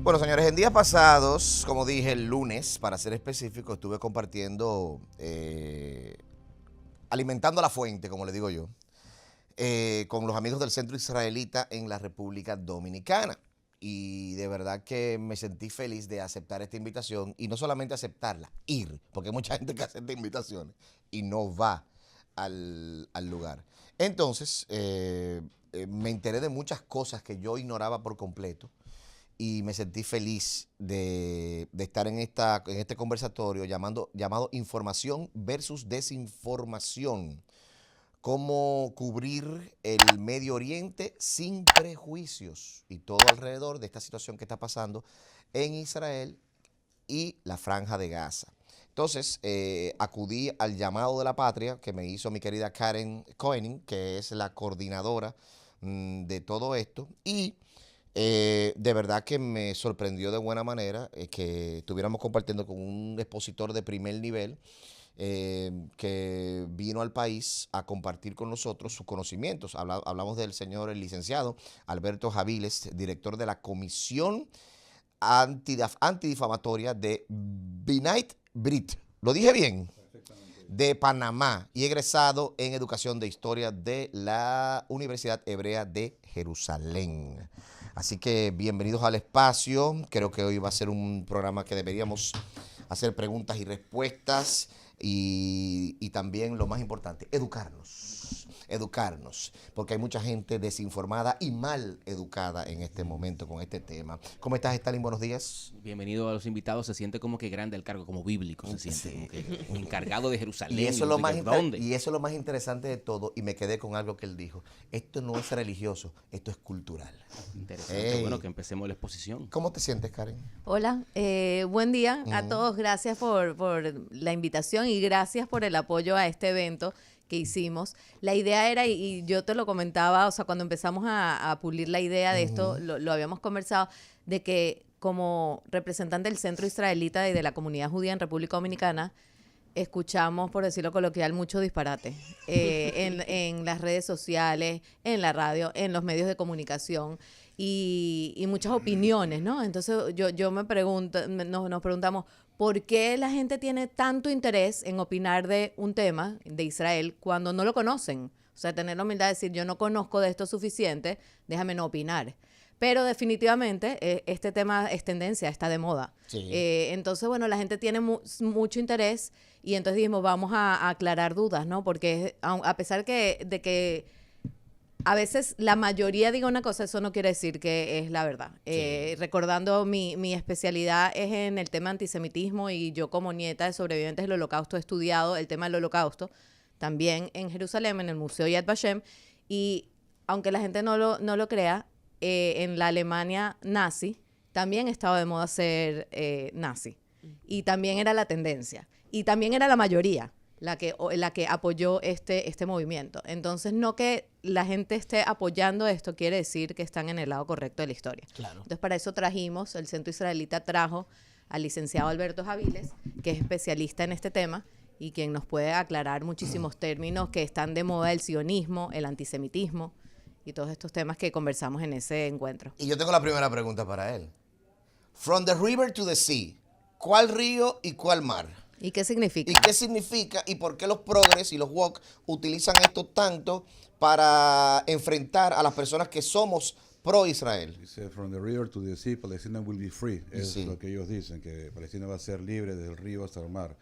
Bueno, señores, en días pasados, como dije, el lunes, para ser específico, estuve compartiendo, alimentando la fuente, como le digo yo, con los amigos del Centro Israelita en la República Dominicana. Y de verdad que me sentí feliz de aceptar esta invitación y no solamente aceptarla, ir, porque hay mucha gente que acepta invitaciones y no va al lugar. Entonces, me enteré de muchas cosas que yo ignoraba por completo y me sentí feliz de estar en este conversatorio llamado Información versus Desinformación. Cómo cubrir el Medio Oriente sin prejuicios y todo alrededor de esta situación que está pasando en Israel y la Franja de Gaza. Entonces, acudí al llamado de la patria que me hizo mi querida Karen Koenig, que es la coordinadora de todo esto, y de verdad que me sorprendió de buena manera que estuviéramos compartiendo con un expositor de primer nivel que vino al país a compartir con nosotros sus conocimientos. Hablamos del señor, el licenciado Alberto Javiles, director de la Comisión Antidifamatoria de B'nai B'rith. ¿Lo dije bien? De Panamá y egresado en Educación de Historia de la Universidad Hebrea de Jerusalén. Así que bienvenidos al espacio. Creo que hoy va a ser un programa que deberíamos hacer preguntas y respuestas y también lo más importante, educarnos, porque hay mucha gente desinformada y mal educada en este momento con este tema. ¿Cómo estás, Stalin? Buenos días. Bienvenido a los invitados. Se siente como que grande el cargo, como bíblico se siente, Sí. como que un encargado de Jerusalén. Y eso, es lo más ¿dónde? y eso es lo más interesante de todo, y me quedé con algo que él dijo. Esto no es religioso, esto es cultural. Interesante. Bueno, que empecemos la exposición. ¿Cómo te sientes, Karen? Hola, buen día a todos. Gracias por la invitación y gracias por el apoyo a este evento que hicimos. La idea era, y yo te lo comentaba, o sea, cuando empezamos a pulir la idea de esto, lo habíamos conversado, de que como representante del Centro Israelita y de la comunidad judía en República Dominicana, escuchamos, por decirlo coloquial, mucho disparate en las redes sociales, en la radio, en los medios de comunicación y muchas opiniones, ¿no? Entonces yo me pregunto, nos preguntamos, ¿por qué la gente tiene tanto interés en opinar de un tema de Israel cuando no lo conocen? O sea, tener la humildad de decir, yo no conozco de esto suficiente, déjame no opinar. Pero definitivamente este tema es tendencia, está de moda. Sí. Entonces, bueno, la gente tiene mucho interés y entonces dijimos, vamos a aclarar dudas, ¿no? Porque a pesar de que a veces la mayoría diga una cosa, eso no quiere decir que es la verdad. Sí. Recordando, mi especialidad es en el tema antisemitismo y yo como nieta de sobrevivientes del Holocausto he estudiado el tema del Holocausto también en Jerusalén, en el Museo Yad Vashem, y aunque la gente no lo crea, en la Alemania nazi también estaba de moda ser nazi. Y también era la tendencia. Y también era la mayoría la que apoyó este movimiento. Entonces, no que la gente esté apoyando esto quiere decir que están en el lado correcto de la historia. Claro. Entonces, para eso trajimos, el Centro Israelita trajo al licenciado Alberto Javiles, que es especialista en este tema y quien nos puede aclarar muchísimos términos que están de moda, el sionismo, el antisemitismo y todos estos temas que conversamos en ese encuentro. Y yo tengo la primera pregunta para él. From the river to the sea, ¿cuál río y cuál mar? ¿Y qué significa? ¿Y qué significa y por qué los progres y los woke utilizan esto tanto para enfrentar a las personas que somos pro-Israel? Dice, from the river to the sea, Palestina will be free. Es Sí. lo que ellos dicen, que Palestina va a ser libre desde el río hasta el mar.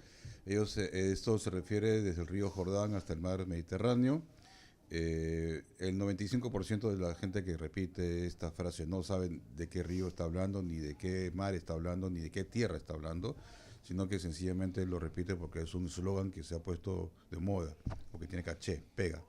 Esto se refiere desde el río Jordán hasta el mar Mediterráneo. El 95% de la gente que repite esta frase no saben de qué río está hablando, ni de qué mar está hablando, ni de qué tierra está hablando, sino que sencillamente lo repite porque es un eslogan que se ha puesto de moda, porque tiene caché, pega.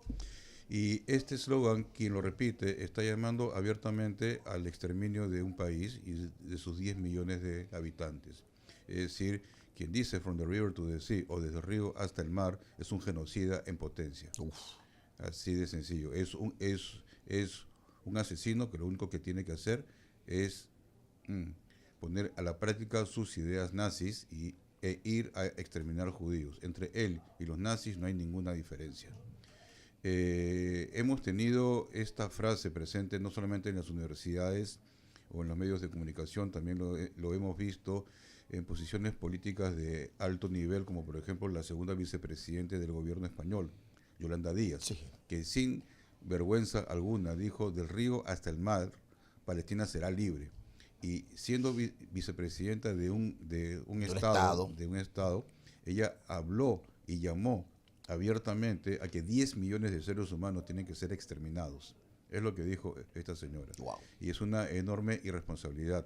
Y este eslogan, quien lo repite, está llamando abiertamente al exterminio de un país y de sus 10 millones de habitantes. Es decir, quien dice from the river to the sea o desde el río hasta el mar es un genocida en potencia. Uf. Así de sencillo. Es un asesino que lo único que tiene que hacer es poner a la práctica sus ideas nazis e ir a exterminar judíos. Entre él y los nazis no hay ninguna diferencia. Hemos tenido esta frase presente no solamente en las universidades o en los medios de comunicación, también lo hemos visto en posiciones políticas de alto nivel, como por ejemplo la segunda vicepresidente del gobierno español, Yolanda Díaz, Sí. que sin vergüenza alguna dijo: del río hasta el mar, Palestina será libre. Y siendo vicepresidenta de un estado, ella habló y llamó abiertamente a que 10 millones de seres humanos tienen que ser exterminados. Es lo que dijo esta señora. Wow. Y es una enorme irresponsabilidad.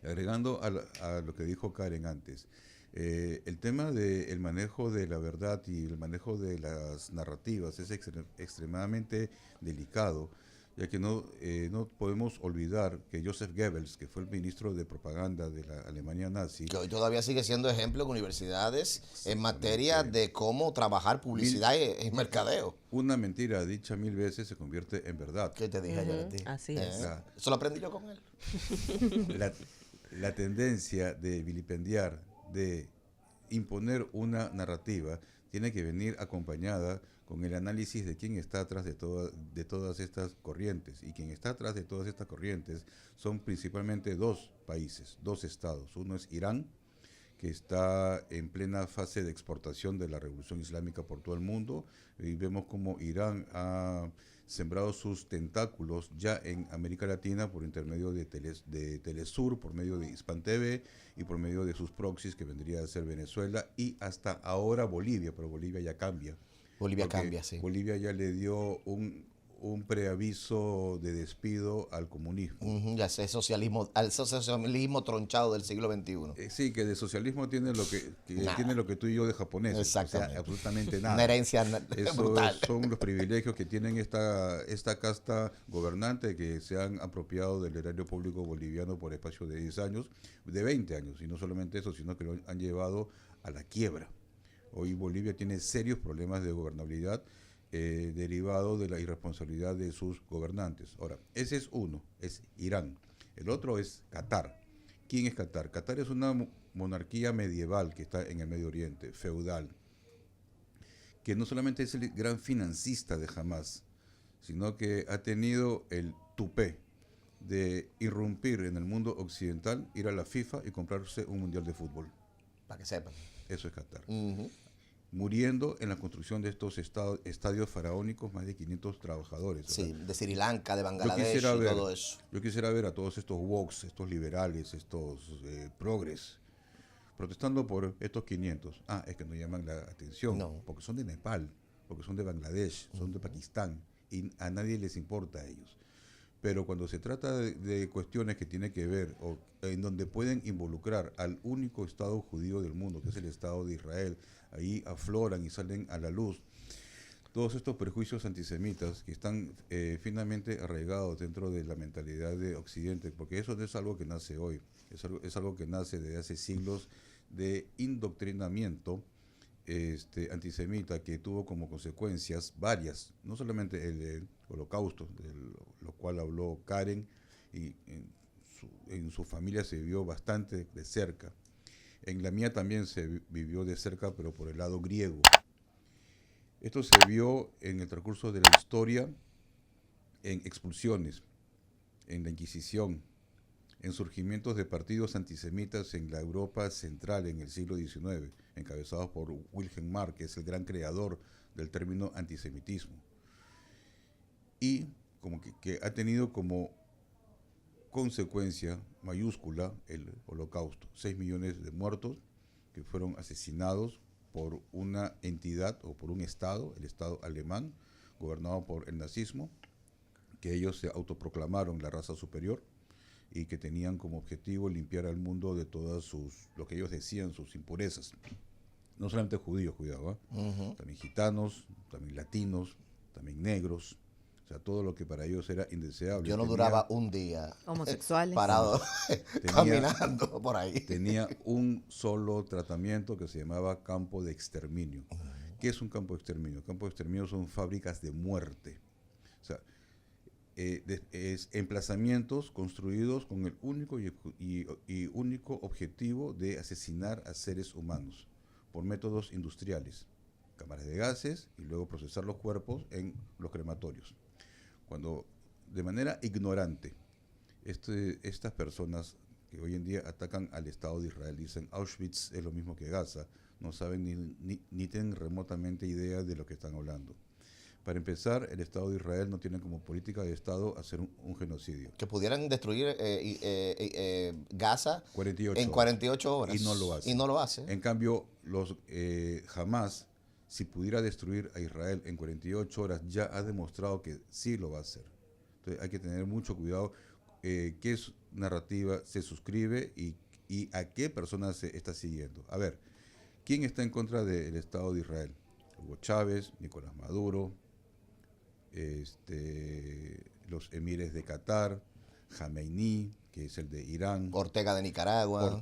Agregando a lo que dijo Karen antes, el tema del manejo de la verdad y el manejo de las narrativas es extremadamente delicado, ya que no podemos olvidar que Joseph Goebbels, que fue el ministro de propaganda de la Alemania nazi, Que hoy todavía sigue siendo ejemplo en universidades en materia Exactamente. de cómo trabajar publicidad y mercadeo. una mentira dicha 1000 veces se convierte en verdad. ¿Qué te dije ayer a ti? Así es. La- Eso lo aprendí yo con él. la tendencia de vilipendiar, de imponer una narrativa, tiene que venir acompañada con el análisis de quién está atrás de todas estas corrientes. Y quien está atrás de todas estas corrientes son principalmente dos países, dos estados. Uno es Irán, que está en plena fase de exportación de la revolución islámica por todo el mundo, y vemos como Irán ha sembrado sus tentáculos ya en América Latina por intermedio de Telesur, por medio de Hispan TV y por medio de sus proxies, que vendría a ser Venezuela y hasta ahora Bolivia, pero Bolivia ya cambia. Bolivia Porque cambia, sí. Bolivia ya le dio un preaviso de despido al comunismo. Ya sé, al socialismo tronchado del siglo XXI. Sí, que de socialismo tiene Nada. tiene lo que tú y yo de japoneses. Exactamente. O sea, absolutamente nada. Una herencia Eso brutal. son los privilegios que tienen esta casta gobernante, que se han apropiado del erario público boliviano por espacio de 10 años, de 20 años, y no solamente eso, sino que lo han llevado a la quiebra. Hoy Bolivia tiene serios problemas de gobernabilidad derivado de la irresponsabilidad de sus gobernantes. Ahora, ese es uno, es Irán. El otro es Qatar. ¿Quién es Qatar? Qatar es una monarquía medieval que está en el Medio Oriente, feudal, que no solamente es el gran financista de Hamas, sino que ha tenido el tupé de irrumpir en el mundo occidental, ir a la FIFA y comprarse un mundial de fútbol. Para que sepan. Eso es Qatar. Ujú. Muriendo en la construcción de estos estadios faraónicos más de 500 trabajadores. Sí, O sea, de Sri Lanka, de yo Bangladesh quisiera y ver, todo eso. yo quisiera ver a todos estos woks, estos liberales, estos progres, protestando por estos 500. Es que no llaman la atención, No. porque son de Nepal, porque son de Bangladesh, son de Pakistán, y a nadie les importa a ellos. Pero cuando se trata de cuestiones que tienen que ver, o en donde pueden involucrar al único Estado judío del mundo, que es el Estado de Israel, ahí afloran y salen a la luz todos estos prejuicios antisemitas que están finamente arraigados dentro de la mentalidad de Occidente, porque eso no es algo que nace hoy, es algo que nace desde hace siglos de indoctrinamiento antisemita, que tuvo como consecuencias varias, no solamente el Holocausto, de lo cual habló Karen, y en su familia se vivió bastante de cerca. En la mía también se vivió de cerca, pero por el lado griego. Esto se vio en el transcurso de la historia, en expulsiones, en la Inquisición, en surgimientos de partidos antisemitas en la Europa central en el siglo XIX, encabezados por Wilhelm Marx, que es el gran creador del término antisemitismo. Y como que ha tenido como consecuencia mayúscula el Holocausto. 6 millones de muertos que fueron asesinados por una entidad o por un Estado, el Estado alemán, gobernado por el nazismo, que ellos se autoproclamaron la raza superior y que tenían como objetivo limpiar al mundo de todas lo que ellos decían, sus impurezas. No solamente judíos, cuidado, también gitanos, también latinos, también negros, o sea, todo lo que para ellos era indeseable. Yo no duraba un día Homosexuales. parado caminando por ahí. Tenía un solo tratamiento que se llamaba campo de exterminio. ¿Qué es un campo de exterminio? Campo de exterminio son fábricas de muerte. O sea, es emplazamientos construidos con el único y único objetivo de asesinar a seres humanos por métodos industriales, cámaras de gases, y luego procesar los cuerpos en los crematorios. Cuando de manera ignorante Estas personas que hoy en día atacan al Estado de Israel, dicen Auschwitz es lo mismo que Gaza, no saben ni tienen remotamente idea de lo que están hablando. Para empezar, el Estado de Israel no tiene como política de Estado hacer un genocidio. Que pudieran destruir Gaza 48 en 48 horas. Y no lo hace. Y no lo hace. En cambio, Hamas, si pudiera destruir a Israel en 48 horas, ya ha demostrado que sí lo va a hacer. Entonces hay que tener mucho cuidado qué narrativa se suscribe y a qué persona se está siguiendo. A ver, ¿quién está en contra del Estado de Israel? Hugo Chávez, Nicolás Maduro, los emires de Qatar, Jamenei, que es el de Irán, Ortega de Nicaragua,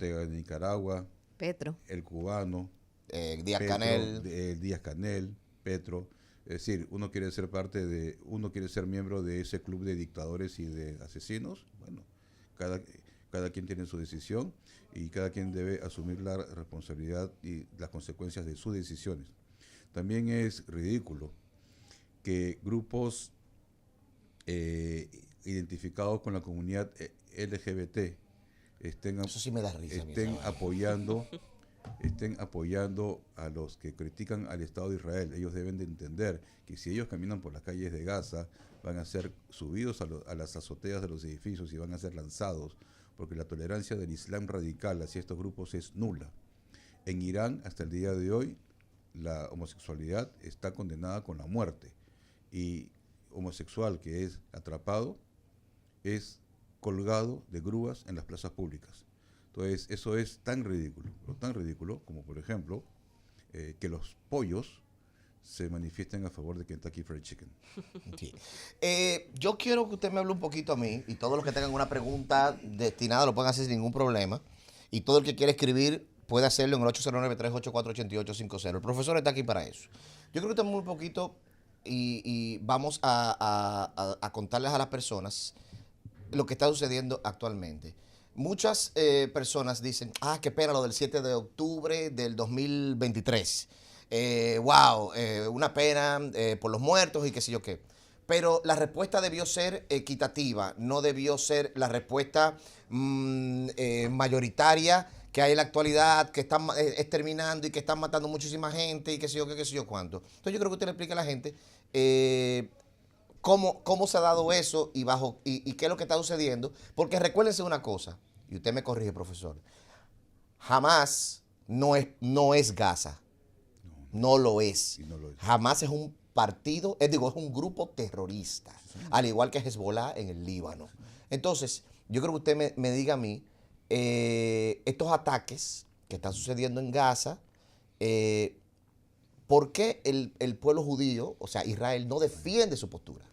Petro, el cubano, Díaz-Canel, Díaz-Canel, Petro. Es decir, uno quiere ser miembro de ese club de dictadores y de asesinos. Bueno, cada quien tiene su decisión y cada quien debe asumir la responsabilidad y las consecuencias de sus decisiones. También es ridículo que grupos identificados con la comunidad LGBT eso sí me da risa, estén apoyando a los que critican al Estado de Israel. Ellos deben de entender que si ellos caminan por las calles de Gaza, van a ser subidos a las azoteas de los edificios y van a ser lanzados, porque la tolerancia del Islam radical hacia estos grupos es nula. En Irán, hasta el día de hoy, la homosexualidad está condenada con la muerte. Y homosexual que es atrapado es colgado de grúas en las plazas públicas. Entonces, eso es tan ridículo como, por ejemplo, que los pollos se manifiesten a favor de Kentucky Fried Chicken. Sí. Yo quiero que usted me hable un poquito a mí, y todos los que tengan una pregunta destinada lo pueden hacer sin ningún problema, y todo el que quiera escribir puede hacerlo en el 809-384-8850. El profesor está aquí para eso. Yo creo que tenemos muy poquito y vamos a contarles a las personas lo que está sucediendo actualmente. Muchas personas dicen, qué pena lo del 7 de octubre del 2023. Una pena por los muertos y qué sé yo qué. Pero la respuesta debió ser equitativa, no debió ser la respuesta mayoritaria que hay en la actualidad, que están exterminando y que están matando muchísima gente y qué sé yo qué, qué sé yo cuánto. Entonces yo creo que usted le explique a la gente cómo se ha dado eso y qué es lo que está sucediendo. Porque recuérdense una cosa, y usted me corrige, profesor, Hamas no es Gaza. No lo es. Y no lo es. Hamas es un partido, es un grupo terrorista, al igual que Hezbollah en el Líbano. Entonces, yo creo que usted me diga a mí, estos ataques que están sucediendo en Gaza, ¿por qué el pueblo judío, o sea, Israel, no defiende su postura?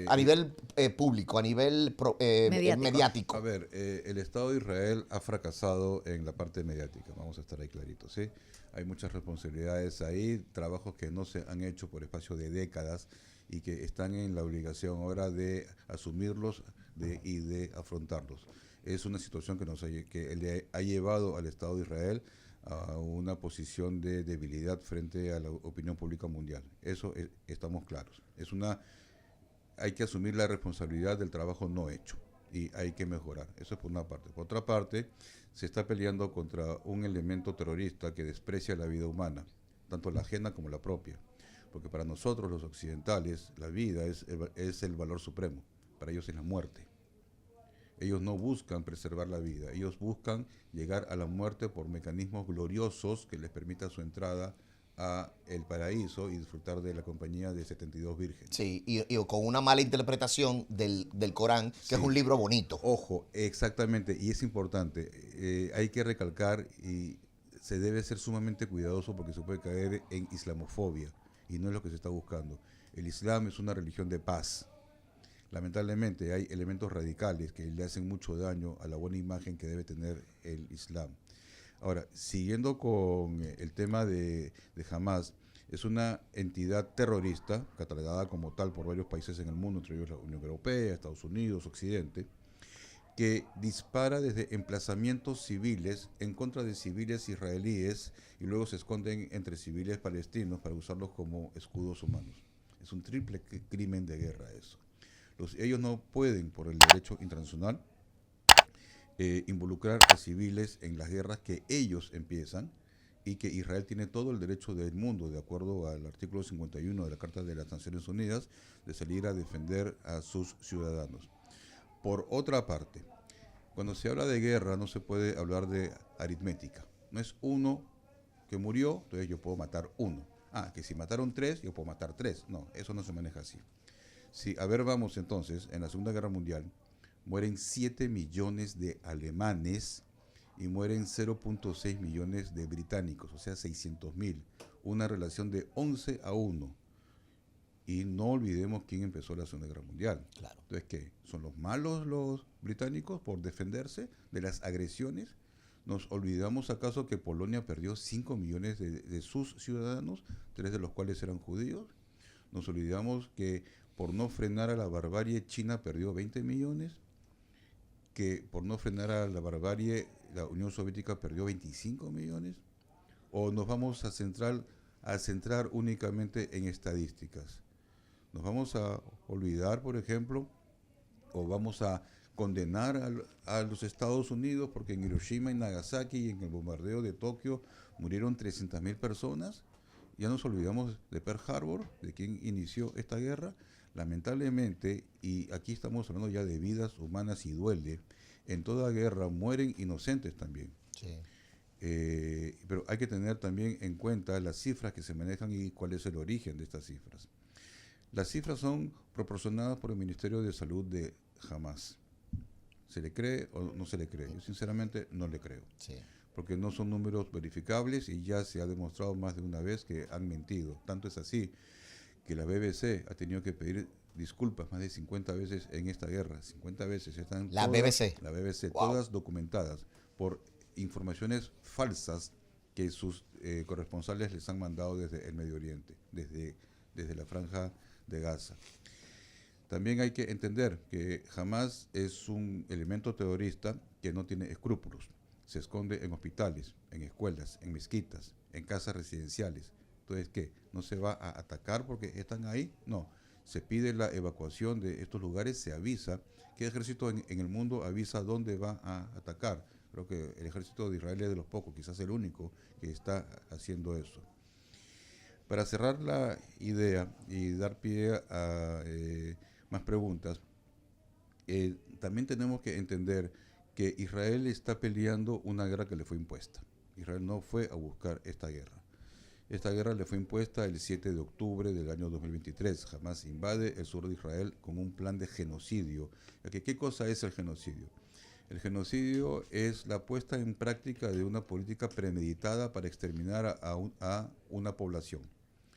A nivel público, a nivel mediático. A ver, el Estado de Israel ha fracasado en la parte mediática, vamos a estar ahí claritos, ¿sí? Hay muchas responsabilidades ahí, trabajos que no se han hecho por espacio de décadas y que están en la obligación ahora de asumirlos y de afrontarlos. Es una situación que le ha llevado al Estado de Israel a una posición de debilidad frente a la opinión pública mundial. Eso estamos claros. Hay que asumir la responsabilidad del trabajo no hecho y hay que mejorar. Eso es por una parte. Por otra parte, se está peleando contra un elemento terrorista que desprecia la vida humana, tanto la ajena como la propia. Porque para nosotros los occidentales la vida es el valor supremo, para ellos es la muerte. Ellos no buscan preservar la vida, ellos buscan llegar a la muerte por mecanismos gloriosos que les permita su entrada a el paraíso y disfrutar de la compañía de 72 vírgenes. Sí, y con una mala interpretación del Corán, que sí, es un libro bonito. Ojo, exactamente, y es importante, hay que recalcar y se debe ser sumamente cuidadoso porque se puede caer en islamofobia y no es lo que se está buscando. El Islam es una religión de paz. Lamentablemente hay elementos radicales que le hacen mucho daño a la buena imagen que debe tener el Islam. Ahora, siguiendo con el tema de Hamas, es una entidad terrorista, catalogada como tal por varios países en el mundo, entre ellos la Unión Europea, Estados Unidos, Occidente, que dispara desde emplazamientos civiles en contra de civiles israelíes y luego se esconden entre civiles palestinos para usarlos como escudos humanos. Es un triple crimen de guerra eso. Ellos no pueden, por el derecho internacional, involucrar a civiles en las guerras que ellos empiezan, y que Israel tiene todo el derecho del mundo, de acuerdo al artículo 51 de la Carta de las Naciones Unidas, de salir a defender a sus ciudadanos. Por otra parte, cuando se habla de guerra no se puede hablar de aritmética. No es uno que murió, entonces yo puedo matar uno. Que si mataron 3, yo puedo matar 3. No, eso no se maneja así. A ver, vamos entonces, en la Segunda Guerra Mundial mueren 7 millones de alemanes y mueren 0.6 millones de británicos, o sea, 600.000. Una relación de 11-1. Y no olvidemos quién empezó la Segunda Guerra Mundial. Claro. Entonces, ¿qué? ¿Son los malos los británicos por defenderse de las agresiones? ¿Nos olvidamos acaso que Polonia perdió 5 millones de sus ciudadanos, 3 de los cuales eran judíos? ¿Nos olvidamos que por no frenar a la barbarie China perdió 20 millones? ¿Que por no frenar a la barbarie la Unión Soviética perdió 25 millones? ¿O nos vamos a centrar únicamente en estadísticas? ¿Nos vamos a olvidar, por ejemplo, o vamos a condenar a los Estados Unidos porque en Hiroshima y Nagasaki y en el bombardeo de Tokio murieron 300.000 personas? Ya nos olvidamos de Pearl Harbor, de quien inició esta guerra. Lamentablemente, y aquí estamos hablando ya de vidas humanas y duele, en toda guerra mueren inocentes también. Sí. Pero hay que tener también en cuenta las cifras que se manejan y cuál es el origen de estas cifras. Las cifras son proporcionadas por el Ministerio de Salud de Hamas. ¿Se le cree o no se le cree? Yo sinceramente no le creo. Sí. Porque no son números verificables y ya se ha demostrado más de una vez que han mentido. Tanto es así que la BBC ha tenido que pedir disculpas más de 50 veces en esta guerra. 50 veces están La BBC. La BBC, Wow. todas documentadas por informaciones falsas que sus corresponsales les han mandado desde el Medio Oriente, desde la franja de Gaza. También hay que entender que Hamas es un elemento terrorista que no tiene escrúpulos. Se esconde en hospitales, en escuelas, en mezquitas, en casas residenciales. Entonces, ¿qué? ¿No se va a atacar porque están ahí? No. Se pide la evacuación de estos lugares, se avisa. ¿Qué ejército en el mundo avisa dónde va a atacar? Creo que el ejército de Israel es de los pocos, quizás el único que está haciendo eso. Para cerrar la idea y dar pie a más preguntas, también tenemos que entender que Israel está peleando una guerra que le fue impuesta. Israel no fue a buscar esta guerra. Esta guerra le fue impuesta el 7 de octubre del año 2023. Hamas invade el sur de Israel con un plan de genocidio. ¿Qué cosa es el genocidio? El genocidio es la puesta en práctica de una política premeditada para exterminar a una población.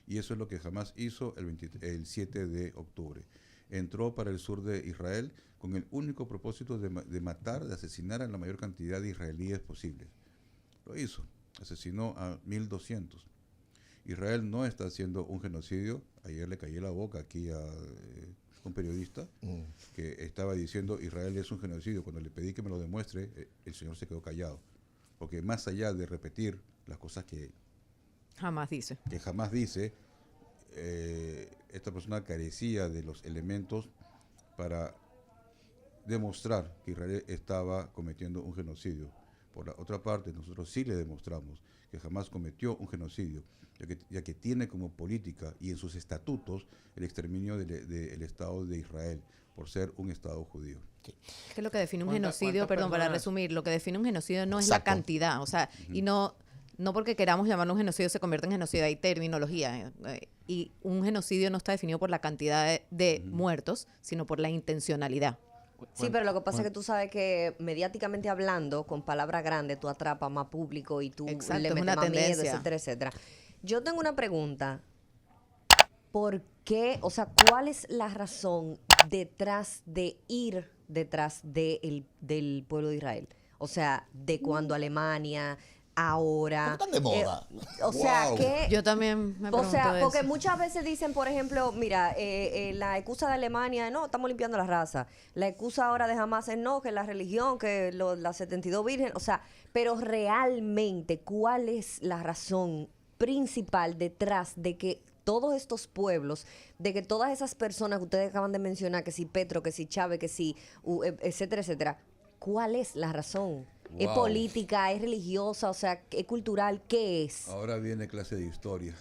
Y eso es lo que Hamas hizo el 7 de octubre. Entró para el sur de Israel con el único propósito de matar, de asesinar a la mayor cantidad de israelíes posibles. Lo hizo, asesinó a 1.200. Israel no está haciendo un genocidio. Ayer le callé la boca aquí a un periodista que estaba diciendo Israel es un genocidio. Cuando le pedí que me lo demuestre, el señor se quedó callado. Porque más allá de repetir las cosas que Jamás dice. Esta persona carecía de los elementos para demostrar que Israel estaba cometiendo un genocidio. Por la otra parte, nosotros sí le demostramos que jamás cometió un genocidio, ya que tiene como política y en sus estatutos el exterminio del Estado de Israel por ser un Estado judío. Es que lo que define un ¿Cuántas genocidio, perdón, para personas? resumir, lo que define un genocidio no es Exacto. la cantidad, o sea, y no porque queramos llamarlo un genocidio se convierte en genocidio, hay terminología, y un genocidio no está definido por la cantidad de muertos, sino por la intencionalidad. Sí, pero lo que pasa es que tú sabes que mediáticamente hablando, con palabras grandes, tú atrapas más público y tú Exacto, le es metes una más miedo, tendencia. etcétera, etcétera. Yo tengo una pregunta. ¿Por qué, o sea, cuál es la razón detrás de ir detrás del pueblo de Israel? O sea, de cuando Alemania, ahora. ¿Cómo están de moda? O sea, Wow. que Yo también me o pregunto sea, porque eso. muchas veces dicen, por ejemplo, mira, la excusa de Alemania, no, estamos limpiando la raza. La excusa ahora de Hamas es no, que la religión, que las 72 vírgenes. O sea, pero realmente, ¿cuál es la razón principal detrás de que todos estos pueblos, de que todas esas personas que ustedes acaban de mencionar, que si Petro, que si Chávez, que si etcétera, etcétera, ¿cuál es la razón? ¿Es Wow. política, es religiosa, o sea, es cultural? ¿Qué es? Ahora viene clase de historia.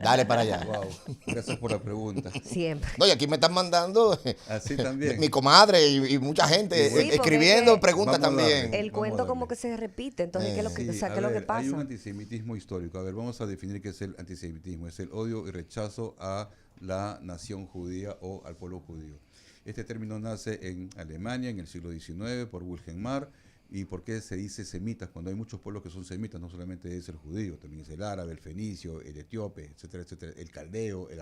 Dale para allá. Wow, gracias por la pregunta. Siempre. No, y aquí me están mandando Así también. mi comadre y mucha gente Sí, porque escribiendo es que- preguntas Vamos a darle. también. El Vamos cuento a como darle. que se repite, entonces, ¿qué es lo que, o sea, a ¿qué es lo que ver, hay un pasa? antisemitismo histórico. A ver, vamos a definir qué es el antisemitismo. Es el odio y rechazo a la nación judía o al pueblo judío. Este término nace en Alemania en el siglo XIX por Wilhelm Marr. ¿Y por qué se dice semitas? Cuando hay muchos pueblos que son semitas, no solamente es el judío, también es el árabe, el fenicio, el etíope, etcétera, etcétera, el caldeo, el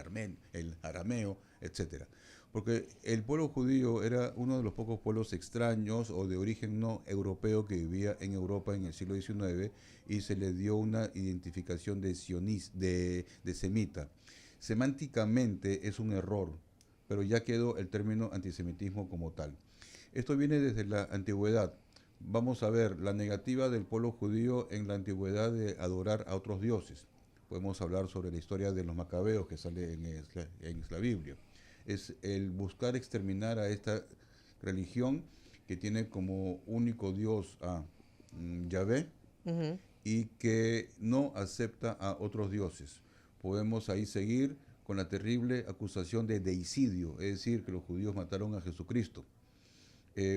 arameo, etcétera. Porque el pueblo judío era uno de los pocos pueblos extraños o de origen no europeo que vivía en Europa en el siglo XIX y se le dio una identificación de semita. Semánticamente es un error, pero ya quedó el término antisemitismo como tal. Esto viene desde la antigüedad. Vamos a ver la negativa del pueblo judío en la antigüedad de adorar a otros dioses. Podemos hablar sobre la historia de los macabeos que sale en la Biblia. Es el buscar exterminar a esta religión que tiene como único dios a Yahvé Ujú. y que no acepta a otros dioses. Podemos ahí seguir con la terrible acusación de deicidio, es decir, que los judíos mataron a Jesucristo.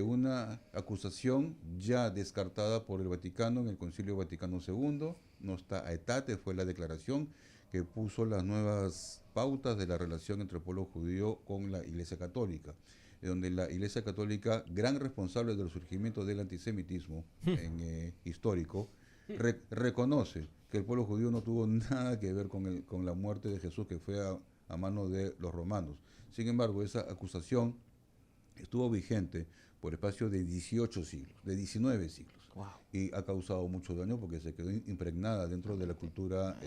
Una acusación ya descartada por el Vaticano en el Concilio Vaticano II, Nostra Aetate fue la declaración que puso las nuevas pautas de la relación entre el pueblo judío con la Iglesia Católica, donde la Iglesia Católica, gran responsable del surgimiento del antisemitismo histórico, reconoce que el pueblo judío no tuvo nada que ver con la muerte de Jesús, que fue a manos de los romanos. Sin embargo, esa acusación estuvo vigente por espacio de 18 siglos, de 19 siglos. Wow. Y ha causado mucho daño porque se quedó impregnada dentro de la cultura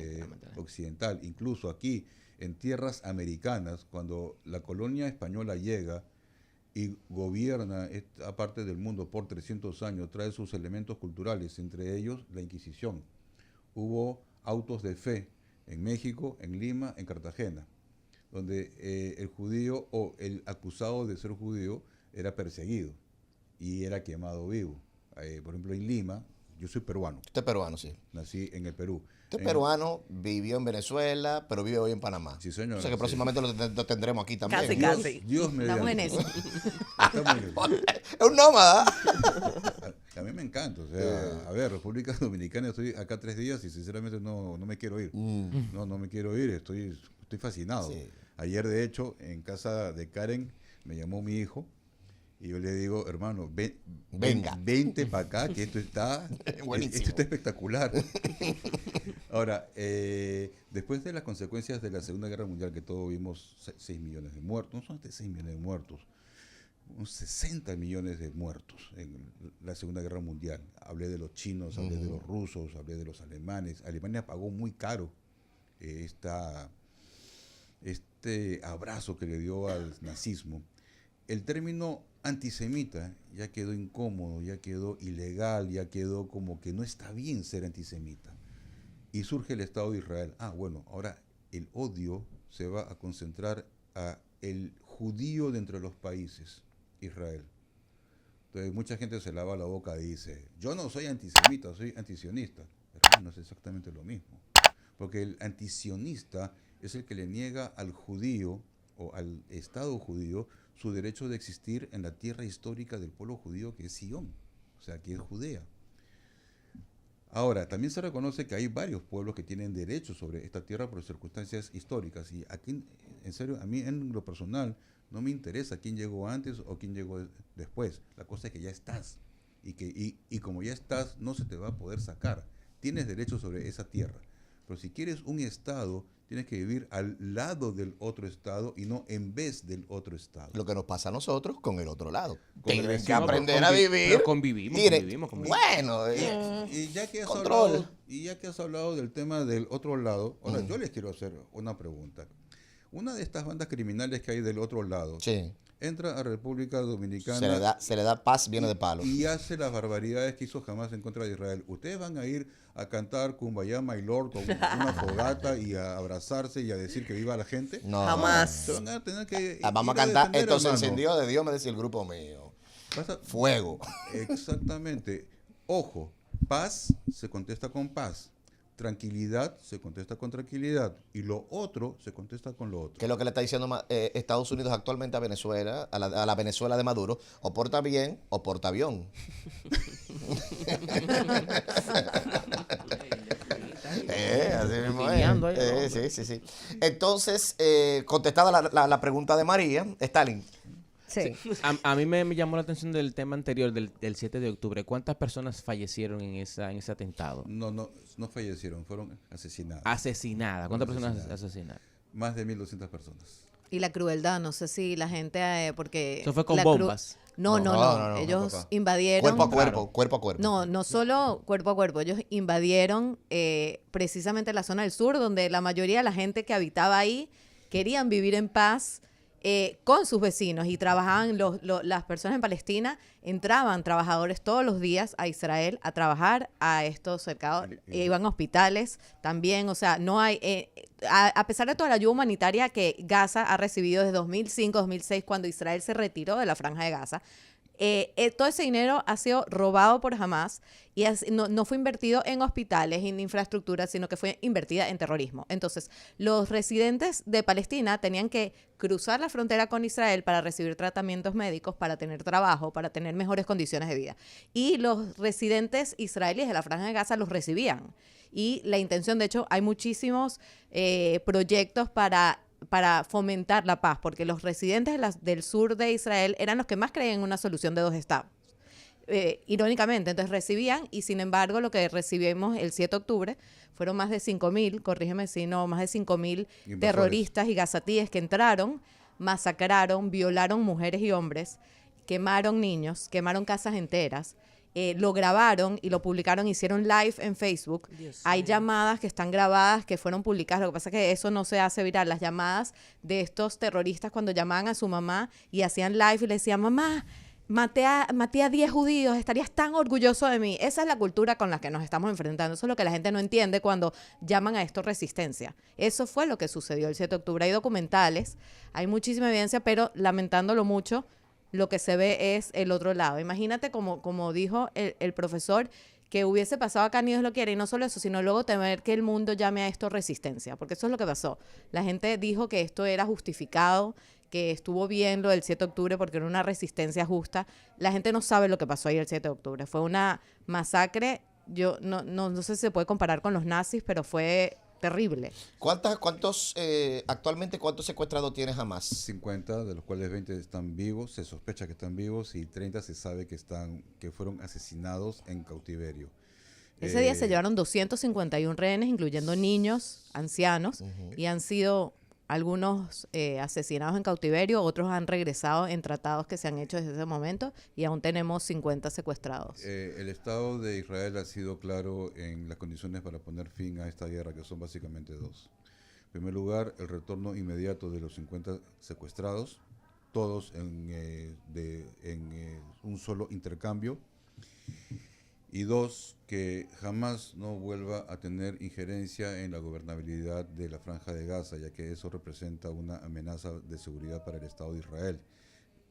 occidental. Incluso aquí, en tierras americanas, cuando la colonia española llega y gobierna esta parte del mundo por 300 años, trae sus elementos culturales, entre ellos la Inquisición. Hubo autos de fe en México, en Lima, en Cartagena, donde el judío o el acusado de ser judío era perseguido y era quemado vivo. Por ejemplo, en Lima, yo soy peruano, Usted es peruano, sí. nací en el Perú. Usted es En- vivió en Venezuela, pero vive hoy en Panamá. Sí, señor, O sea que sí. próximamente lo tendremos aquí también. Casi, Dios, casi. Dios me Estamos en eso. Es un nómada. A mí me encanta, o sea, a ver, República Dominicana, estoy acá 3 días y sinceramente no me quiero ir. No me quiero ir, estoy fascinado. Sí. Ayer, de hecho, en casa de Karen, me llamó mi hijo y yo le digo, hermano, Venga. vente para acá, que esto Buenísimo. esto está espectacular. Ahora, después de las consecuencias de la Segunda Guerra Mundial, que todos vimos 6 millones de muertos, no son 6 millones de muertos, unos 60 millones de muertos en la Segunda Guerra Mundial. Hablé de los chinos, hablé de los rusos, hablé de los alemanes. Alemania pagó muy caro este abrazo que le dio al nazismo. El término antisemita ya quedó incómodo, ya quedó ilegal, ya quedó como que no está bien ser antisemita. Y surge el Estado de Israel. Bueno, ahora el odio se va a concentrar a el judío de entre los países, Israel. Entonces mucha gente se lava la boca y dice, yo no soy antisemita, soy antisionista. Hermano, es exactamente lo mismo. Porque el antisionista es el que le niega al judío o al Estado judío su derecho de existir en la tierra histórica del pueblo judío, que es Sion, o sea, que es Judea. Ahora, también se reconoce que hay varios pueblos que tienen derechos sobre esta tierra por circunstancias históricas. Y aquí, en serio, a mí en lo personal no me interesa quién llegó antes o quién llegó después. La cosa es que ya estás. Y como ya estás, no se te va a poder sacar. Tienes derechos sobre esa tierra. Pero si quieres un Estado, tienes que vivir al lado del otro Estado y no en vez del otro Estado. Lo que nos pasa a nosotros con el otro lado. Con el Tienen que vecino, aprender a vivir. Pero convivimos. Bueno, Y ya que has Control. hablado del tema del otro lado, ahora yo les quiero hacer una pregunta. Una de estas bandas criminales que hay del otro lado, sí. entra a República Dominicana Se le da paz, viene de palo. y hace las barbaridades que hizo Hamas en contra de Israel. Ustedes van a ir a cantar Kumbaya, My Lord, con una fogata y a abrazarse y a decir que viva la gente. No, Jamás. Se van a tener que Vamos a ir cantar. defender, Esto se hermano. encendió de Dios, me decía el grupo mío. Vas a- Fuego. Exactamente. Ojo, paz se contesta con paz. Tranquilidad se contesta con tranquilidad. Y lo otro se contesta con lo otro. Que es lo que le está diciendo Estados Unidos actualmente a Venezuela, a la Venezuela de Maduro, o porta bien o porta avión. Así mismo Peleando ahí, es. Sí. Entonces, contestada la pregunta de María, Stalin, Sí. A mí me llamó la atención del tema anterior, del 7 de octubre. ¿Cuántas personas fallecieron en ese atentado? No fallecieron, fueron asesinados. Asesinadas. ¿Cuántas personas asesinadas? Más de 1.200 personas. Y la crueldad, no sé si la gente, porque... Eso fue con la bombas. No, ellos papá. invadieron... cuerpo a cuerpo. No solo cuerpo a cuerpo, ellos invadieron precisamente la zona del sur, donde la mayoría de la gente que habitaba ahí querían vivir en paz con sus vecinos y trabajaban, las personas en Palestina entraban trabajadores todos los días a Israel a trabajar a estos cercados, iban a hospitales también, o sea, no hay, a pesar de toda la ayuda humanitaria que Gaza ha recibido desde 2005, 2006, cuando Israel se retiró de la Franja de Gaza, todo ese dinero ha sido robado por Hamas y no fue invertido en hospitales, en infraestructura, sino que fue invertida en terrorismo. Entonces, los residentes de Palestina tenían que cruzar la frontera con Israel para recibir tratamientos médicos, para tener trabajo, para tener mejores condiciones de vida. Y los residentes israelíes de la Franja de Gaza los recibían. Y la intención, de hecho, hay muchísimos proyectos para fomentar la paz, porque los residentes del sur de Israel eran los que más creían en una solución de dos estados. Irónicamente, entonces recibían, y sin embargo lo que recibimos el 7 de octubre fueron más de 5.000, corrígeme si no, más de 5.000 Invasores. terroristas y gazatíes que entraron, masacraron, violaron mujeres y hombres, quemaron niños, quemaron casas enteras, lo grabaron y lo publicaron, hicieron live en Facebook. Hay llamadas que están grabadas que fueron publicadas, lo que pasa es que eso no se hace viral, las llamadas de estos terroristas cuando llamaban a su mamá y hacían live y le decían, mamá, maté a 10 judíos, estarías tan orgulloso de mí. Esa es la cultura con la que nos estamos enfrentando, eso es lo que la gente no entiende cuando llaman a esto resistencia. Eso fue lo que sucedió el 7 de octubre, hay documentales, hay muchísima evidencia, pero lamentándolo mucho, lo que se ve es el otro lado. Imagínate, como dijo el profesor, que hubiese pasado acá, ni Dios lo quiere, y no solo eso, sino luego temer que el mundo llame a esto resistencia, porque eso es lo que pasó. La gente dijo que esto era justificado, que estuvo bien lo del 7 de octubre porque era una resistencia justa. La gente no sabe lo que pasó ahí el 7 de octubre. Fue una masacre, yo no sé si se puede comparar con los nazis, pero fue terrible. Actualmente cuántos secuestrados tiene Hamas? 50, de los cuales 20 están vivos, se sospecha que están vivos, y 30 se sabe que fueron asesinados en cautiverio. Ese día se llevaron 251 rehenes, incluyendo niños, ancianos, y han sido algunos asesinados en cautiverio, otros han regresado en tratados que se han hecho desde ese momento, y aún tenemos 50 secuestrados. El Estado de Israel ha sido claro en las condiciones para poner fin a esta guerra, que son básicamente dos. En primer lugar, el retorno inmediato de los 50 secuestrados, todos en un solo intercambio. Y dos, que jamás no vuelva a tener injerencia en la gobernabilidad de la Franja de Gaza, ya que eso representa una amenaza de seguridad para el Estado de Israel.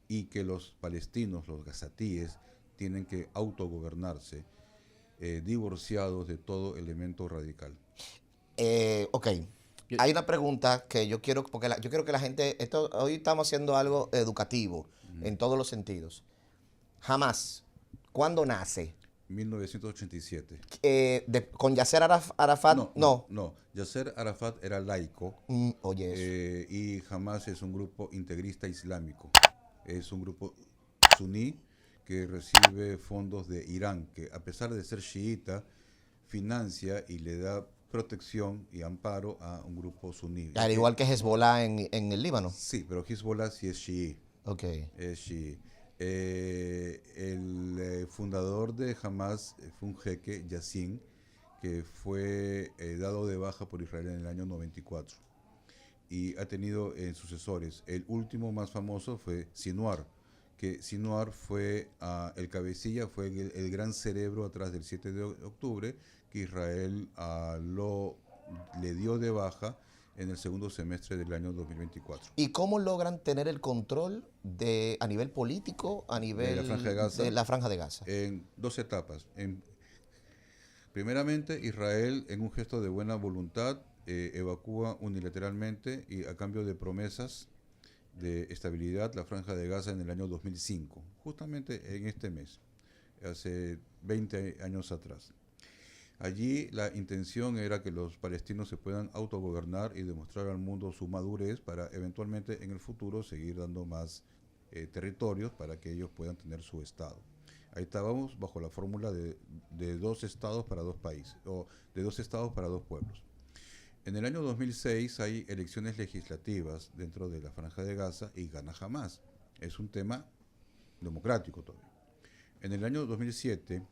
Y que los palestinos, los gazatíes, tienen que autogobernarse, divorciados de todo elemento radical. Ok. Hay una pregunta que yo quiero, porque yo quiero que la gente, hoy estamos haciendo algo educativo en todos los sentidos. Hamas, ¿cuándo nace? 1987. ¿Con Yasser Arafat? No. Yasser Arafat era laico. Oye, eso. Y Hamas es un grupo integrista islámico. Es un grupo suní que recibe fondos de Irán, que a pesar de ser chiita, financia y le da protección y amparo a un grupo suní. Al igual que Hezbollah en el Líbano. Sí, pero Hezbollah sí es chií. Ok. Es chií. El fundador de Hamas fue un jeque, Yassin, que fue dado de baja por Israel en el año 94. y ha tenido sucesores. El último más famoso fue Sinwar, que Sinwar fue el cabecilla, fue el gran cerebro atrás del 7 de octubre, que Israel le dio de baja en el segundo semestre del año 2024. ¿Y cómo logran tener el control a nivel político, a nivel De la Franja de Gaza. de la Franja de Gaza? En dos etapas. Primeramente, Israel, en un gesto de buena voluntad, evacúa unilateralmente y a cambio de promesas de estabilidad la Franja de Gaza en el año 2005, justamente en este mes, hace 20 años atrás. Allí la intención era que los palestinos se puedan autogobernar y demostrar al mundo su madurez para eventualmente en el futuro seguir dando más territorios para que ellos puedan tener su estado. Ahí estábamos bajo la fórmula de 2 estados para 2 países, o de 2 estados para 2 pueblos. En el año 2006 hay elecciones legislativas dentro de la Franja de Gaza y gana Hamás. Es un tema democrático todavía. En el año 2007,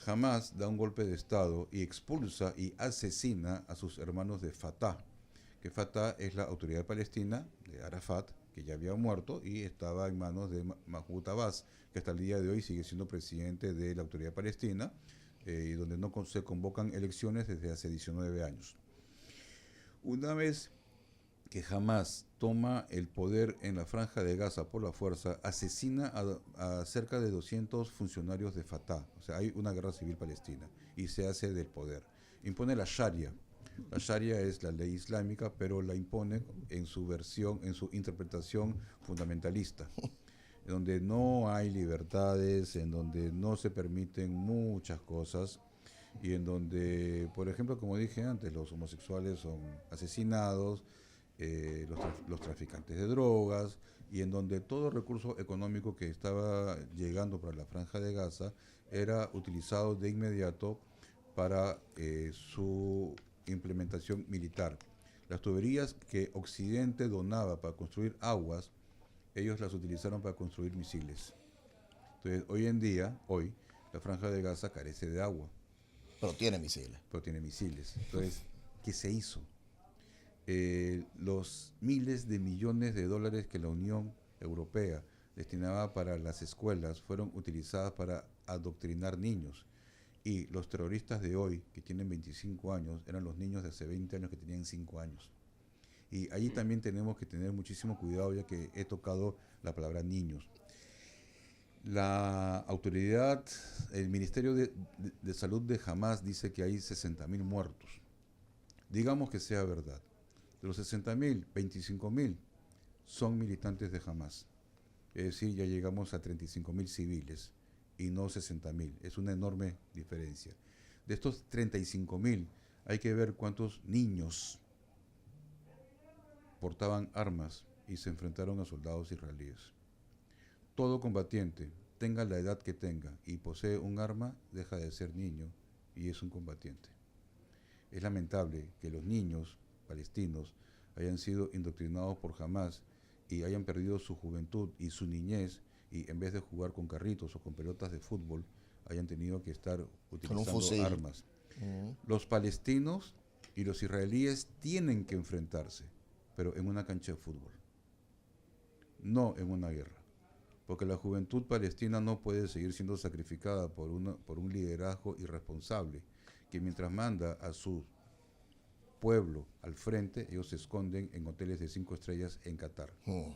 Hamás da un golpe de Estado y expulsa y asesina a sus hermanos de Fatah, que Fatah es la autoridad palestina de Arafat, que ya había muerto y estaba en manos de Mahmoud Abbas, que hasta el día de hoy sigue siendo presidente de la autoridad palestina, y donde no se convocan elecciones desde hace 19 años. Una vez que Hamás toma el poder en la Franja de Gaza por la fuerza, asesina a cerca de 200 funcionarios de Fatah. O sea, hay una guerra civil palestina y se hace del poder. Impone la Sharia. La Sharia es la ley islámica, pero la impone en su versión, en su interpretación fundamentalista, donde no hay libertades, en donde no se permiten muchas cosas, y en donde, por ejemplo, como dije antes, los homosexuales son asesinados, los traficantes de drogas, y en donde todo recurso económico que estaba llegando para la Franja de Gaza era utilizado de inmediato para su implementación militar. Las tuberías que Occidente donaba para construir aguas, ellos las utilizaron para construir misiles. Entonces, hoy, la Franja de Gaza carece de agua. Pero tiene misiles. Entonces, ¿qué se hizo? Los miles de millones de dólares que la Unión Europea destinaba para las escuelas fueron utilizadas para adoctrinar niños. Y los terroristas de hoy, que tienen 25 años, eran los niños de hace 20 años que tenían 5 años. Y allí también tenemos que tener muchísimo cuidado, ya que he tocado la palabra niños. La autoridad, el Ministerio de Salud de Hamás dice que hay 60.000 muertos. Digamos que sea verdad. De los 60.000, 25.000 son militantes de Hamás. Es decir, ya llegamos a 35.000 civiles y no 60.000. Es una enorme diferencia. De estos 35.000, hay que ver cuántos niños portaban armas y se enfrentaron a soldados israelíes. Todo combatiente, tenga la edad que tenga y posee un arma, deja de ser niño y es un combatiente. Es lamentable que los niños palestinos hayan sido indoctrinados por Hamás y hayan perdido su juventud y su niñez, y en vez de jugar con carritos o con pelotas de fútbol, hayan tenido que estar utilizando armas. Los palestinos y los israelíes tienen que enfrentarse, pero en una cancha de fútbol, no en una guerra. Porque la juventud palestina no puede seguir siendo sacrificada por un liderazgo irresponsable, que mientras manda a su pueblo al frente, ellos se esconden en hoteles de 5 estrellas en Qatar.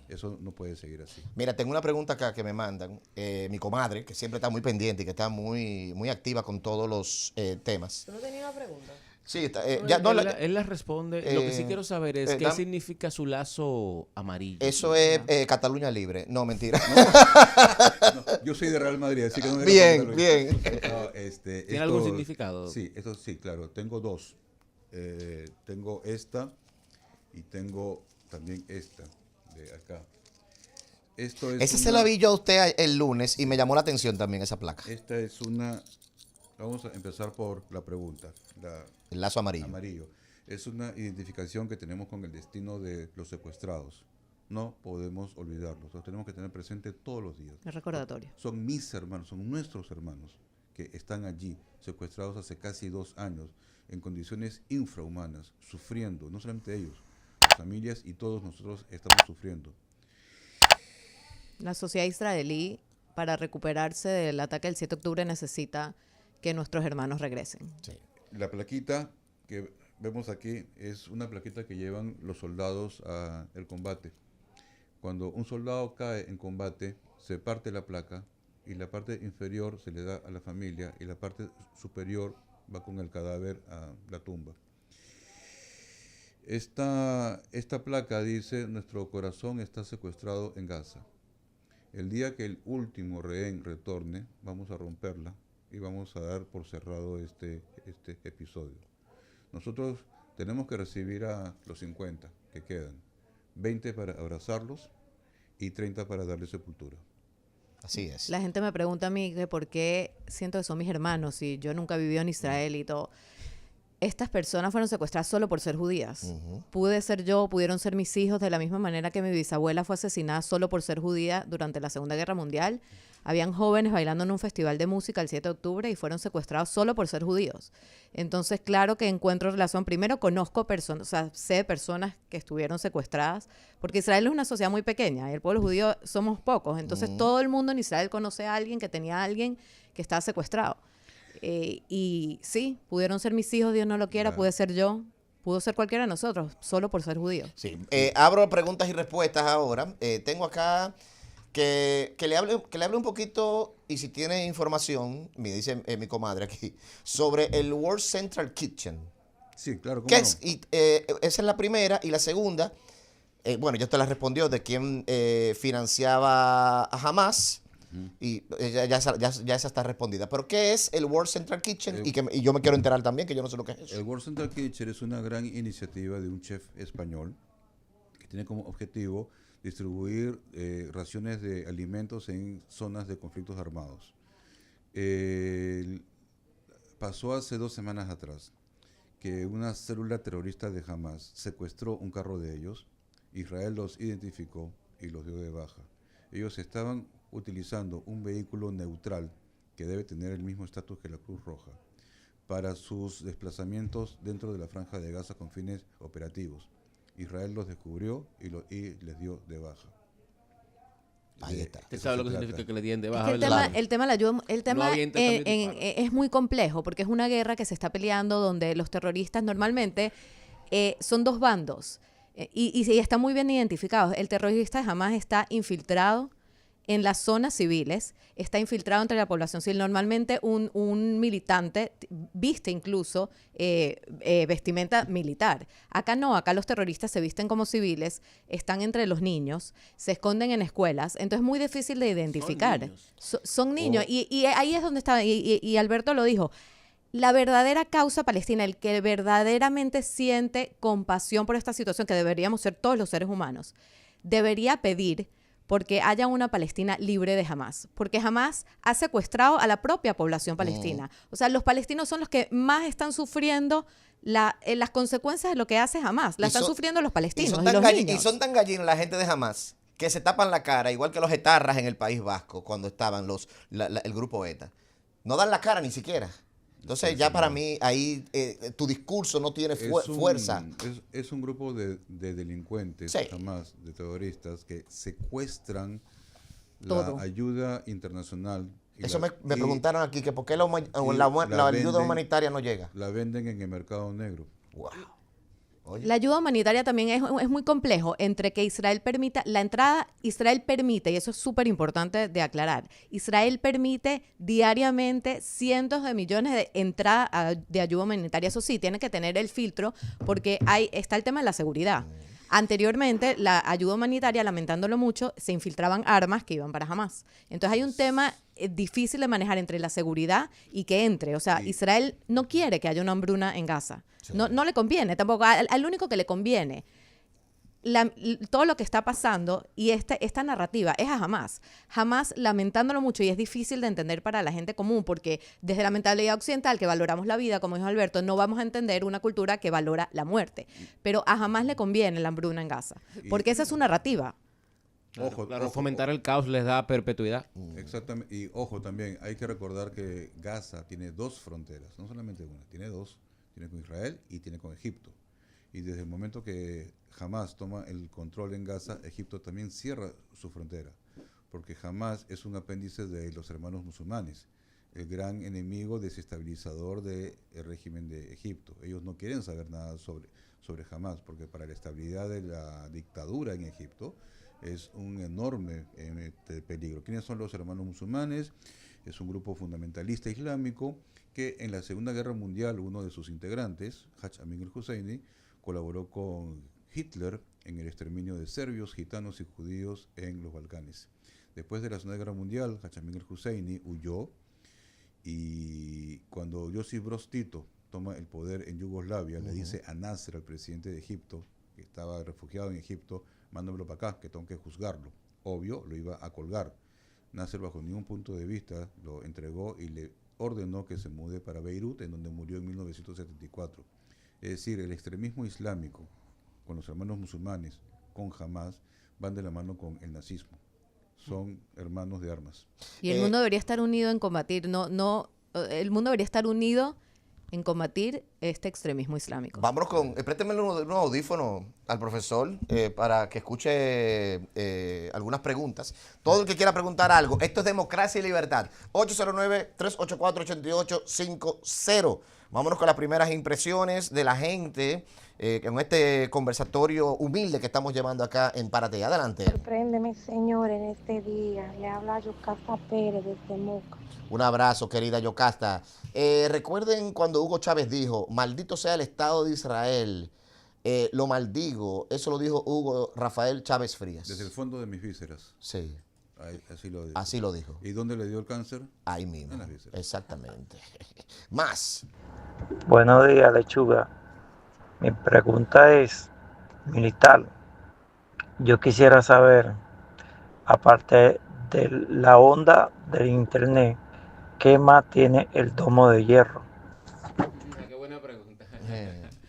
Eso no puede seguir así. Mira, tengo una pregunta acá que me mandan. Mi comadre, que siempre está muy pendiente y que está muy, muy activa con todos los temas. ¿Tú no tenías una pregunta? Sí, está, Él la responde. Lo que sí quiero saber es qué significa su lazo amarillo. Eso es Cataluña Libre. No, mentira. No, yo soy de Real Madrid, así que no me Bien, bien. No, ¿Tiene algún significado? Sí, esto sí, claro. Tengo 2. Tengo esta y tengo también esta de acá. Esto es Ese se la vi yo a usted el lunes y me llamó la atención también esa placa. Esta es una... Vamos a empezar por la pregunta. El lazo amarillo. Amarillo. Es una identificación que tenemos con el destino de los secuestrados. No podemos olvidarlos. Los tenemos que tener presente todos los días. El recordatorio. Son mis hermanos, son nuestros hermanos que están allí, secuestrados hace casi 2 años, en condiciones infrahumanas, sufriendo, no solamente ellos, los familias y todos nosotros estamos sufriendo. La sociedad israelí, para recuperarse del ataque del 7 de octubre, necesita que nuestros hermanos regresen. Sí. La plaquita que vemos aquí es una plaquita que llevan los soldados al combate. Cuando un soldado cae en combate, se parte la placa y la parte inferior se le da a la familia y la parte superior va con el cadáver a la tumba. Esta placa dice: nuestro corazón está secuestrado en Gaza. El día que el último rehén retorne, vamos a romperla y vamos a dar por cerrado este episodio. Nosotros tenemos que recibir a los 50 que quedan, 20 para abrazarlos y 30 para darle sepultura. Así es. La gente me pregunta a mí que por qué siento que son mis hermanos y yo nunca viví en Israel y todo. Estas personas fueron secuestradas solo por ser judías. Pude ser yo, pudieron ser mis hijos, de la misma manera que mi bisabuela fue asesinada solo por ser judía durante la Segunda Guerra Mundial. Habían jóvenes bailando en un festival de música el 7 de octubre y fueron secuestrados solo por ser judíos. Entonces, claro que encuentro relación. Primero, conozco personas, o sea, sé de personas que estuvieron secuestradas, porque Israel es una sociedad muy pequeña y el pueblo judío somos pocos. Entonces, todo el mundo en Israel conoce a alguien que tenía a alguien que estaba secuestrado. Y sí, pudieron ser mis hijos, Dios no lo quiera, pude ser yo, pudo ser cualquiera de nosotros, solo por ser judío. Sí. Abro preguntas y respuestas ahora. Tengo acá que le hable un poquito, y si tiene información, me dice mi comadre aquí, sobre el World Central Kitchen. Sí, claro. ¿Qué ¿cómo es? no? Y, esa es la primera. Y la segunda, bueno, ya te la respondió de quién financiaba a Hamas. Y ya esa está respondida. Pero ¿qué es el World Central Kitchen? Y yo me quiero enterar también, que yo no sé lo que es eso. El World Central Kitchen es una gran iniciativa de un chef español que tiene como objetivo distribuir raciones de alimentos en zonas de conflictos armados. Pasó hace 2 semanas atrás que una célula terrorista de Hamas secuestró un carro de ellos. Israel los identificó y los dio de baja. Ellos estaban utilizando un vehículo neutral que debe tener el mismo estatus que la Cruz Roja para sus desplazamientos dentro de la Franja de Gaza con fines operativos. Israel los descubrió y les dio de baja. Ahí está. ¿Usted sabe lo que significa que le dieran de Es baja? que el ¿verdad? tema, el tema había intercambio de disparos. es muy complejo porque es una guerra que se está peleando donde los terroristas normalmente son dos bandos y están muy bien identificados. El terrorista jamás está infiltrado en las zonas civiles, está infiltrado entre la población civil. Normalmente un militante viste incluso vestimenta militar. Acá no, acá los terroristas se visten como civiles, están entre los niños, se esconden en escuelas, entonces es muy difícil de identificar. Son niños. Y ahí es donde está, y Alberto lo dijo, la verdadera causa palestina, el que verdaderamente siente compasión por esta situación, que deberíamos ser todos los seres humanos, debería pedir porque haya una Palestina libre de Hamas, porque Hamas ha secuestrado a la propia población palestina. O sea, los palestinos son los que más están sufriendo las consecuencias de lo que hace Hamas. Las están sufriendo los palestinos y los niños. Y son tan gallinos la gente de Hamas que se tapan la cara, igual que los etarras en el País Vasco, cuando estaban el grupo ETA. No dan la cara ni siquiera. Entonces ya para mí ahí tu discurso no tiene fuerza. Es un grupo de delincuentes, Sí. jamás, de terroristas, que secuestran Todo. la ayuda internacional. y Eso la- me y preguntaron aquí, que por qué la ayuda venden- humanitaria no llega. La venden en el mercado negro. Wow. Oye. La ayuda humanitaria también es muy complejo entre que Israel permita, la entrada, Israel permite, y eso es súper importante de aclarar, Israel permite diariamente cientos de millones de entradas de ayuda humanitaria. Eso sí, tiene que tener el filtro porque está el tema de la seguridad. Anteriormente, la ayuda humanitaria, lamentándolo mucho, se infiltraban armas que iban para Hamas. Entonces hay un tema difícil de manejar entre la seguridad y que entre. O sea, Sí. Israel no quiere que haya una hambruna en Gaza. No le conviene tampoco. Al único que le conviene todo lo que está pasando y esta narrativa es a Hamas. Hamas, lamentándolo mucho, y es difícil de entender para la gente común, porque desde la mentalidad occidental, que valoramos la vida, como dijo Alberto, no vamos a entender una cultura que valora la muerte. Pero a Hamas le conviene la hambruna en Gaza, porque esa es su narrativa. Ojo, Claro, ojo, fomentar el caos les da perpetuidad. Exactamente. Y ojo también, hay que recordar que Gaza tiene 2 fronteras, no solamente una, tiene 2. Tiene con Israel y tiene con Egipto. Y desde el momento que Hamás toma el control en Gaza, Egipto también cierra su frontera, porque Hamás es un apéndice de los hermanos musulmanes, el gran enemigo desestabilizador del régimen de Egipto. Ellos no quieren saber nada sobre Hamás, porque para la estabilidad de la dictadura en Egipto es un enorme peligro. ¿Quiénes son los hermanos musulmanes? Es un grupo fundamentalista islámico que en la Segunda Guerra Mundial uno de sus integrantes, Haj Amin al-Husseini, colaboró con Hitler en el exterminio de serbios, gitanos y judíos en los Balcanes. Después de la Segunda Guerra Mundial, Haj Amin al-Husseini huyó, y cuando Josip Broz Tito toma el poder en Yugoslavia, le dice a Nasser, al presidente de Egipto, que estaba refugiado en Egipto, mándamelo para acá, que tengo que juzgarlo. Obvio, lo iba a colgar. Nasser, bajo ningún punto de vista, lo entregó y le ordenó que se mude para Beirut, en donde murió en 1974. Es decir, el extremismo islámico, con los hermanos musulmanes, con Hamás, van de la mano con el nazismo. Son hermanos de armas. Y el mundo debería estar unido en combatir, el mundo debería estar unido en combatir este extremismo islámico. Vámonos con, présteme un audífono al profesor para que escuche algunas preguntas. Todo el que quiera preguntar algo, esto es Democracia y Libertad. 809-384-8850. Vámonos con las primeras impresiones de la gente en este conversatorio humilde que estamos llevando acá en Párate. Adelante. Sorpréndeme, Señor, en este día. Le habla Yocasta Pérez desde Moca. Un abrazo, querida Yocasta. Recuerden cuando Hugo Chávez dijo, maldito sea el Estado de Israel, lo maldigo. Eso lo dijo Hugo Rafael Chávez Frías. Desde el fondo de mis vísceras. Sí. Así lo dijo. Así lo dijo. ¿Y dónde le dio el cáncer? Ahí mismo. En las vísceras. Exactamente. Más. Buenos días, Lechuga. Mi pregunta es, militar, yo quisiera saber, aparte de la onda del internet, ¿qué más tiene el domo de hierro? Qué buena pregunta.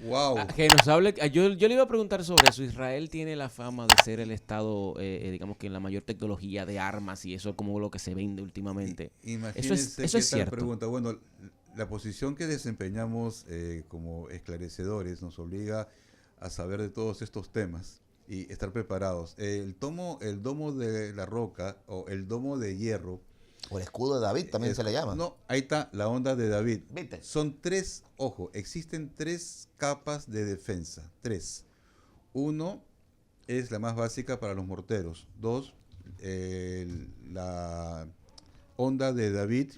¡Wow! Que nos hable, yo le iba a preguntar sobre eso. Israel tiene la fama de ser el estado, digamos que en la mayor tecnología de armas y eso es como lo que se vende últimamente. Imagínense eso es qué tal cierto. pregunta. Bueno, la posición que desempeñamos como esclarecedores nos obliga a saber de todos estos temas y estar preparados. El domo de la roca o el domo de hierro. O el escudo de David también se le llama. No, ahí está la onda de David. ¿Viste? Son tres, ojo, existen tres capas de defensa. Tres. Uno es la más básica para los morteros. Dos, la onda de David,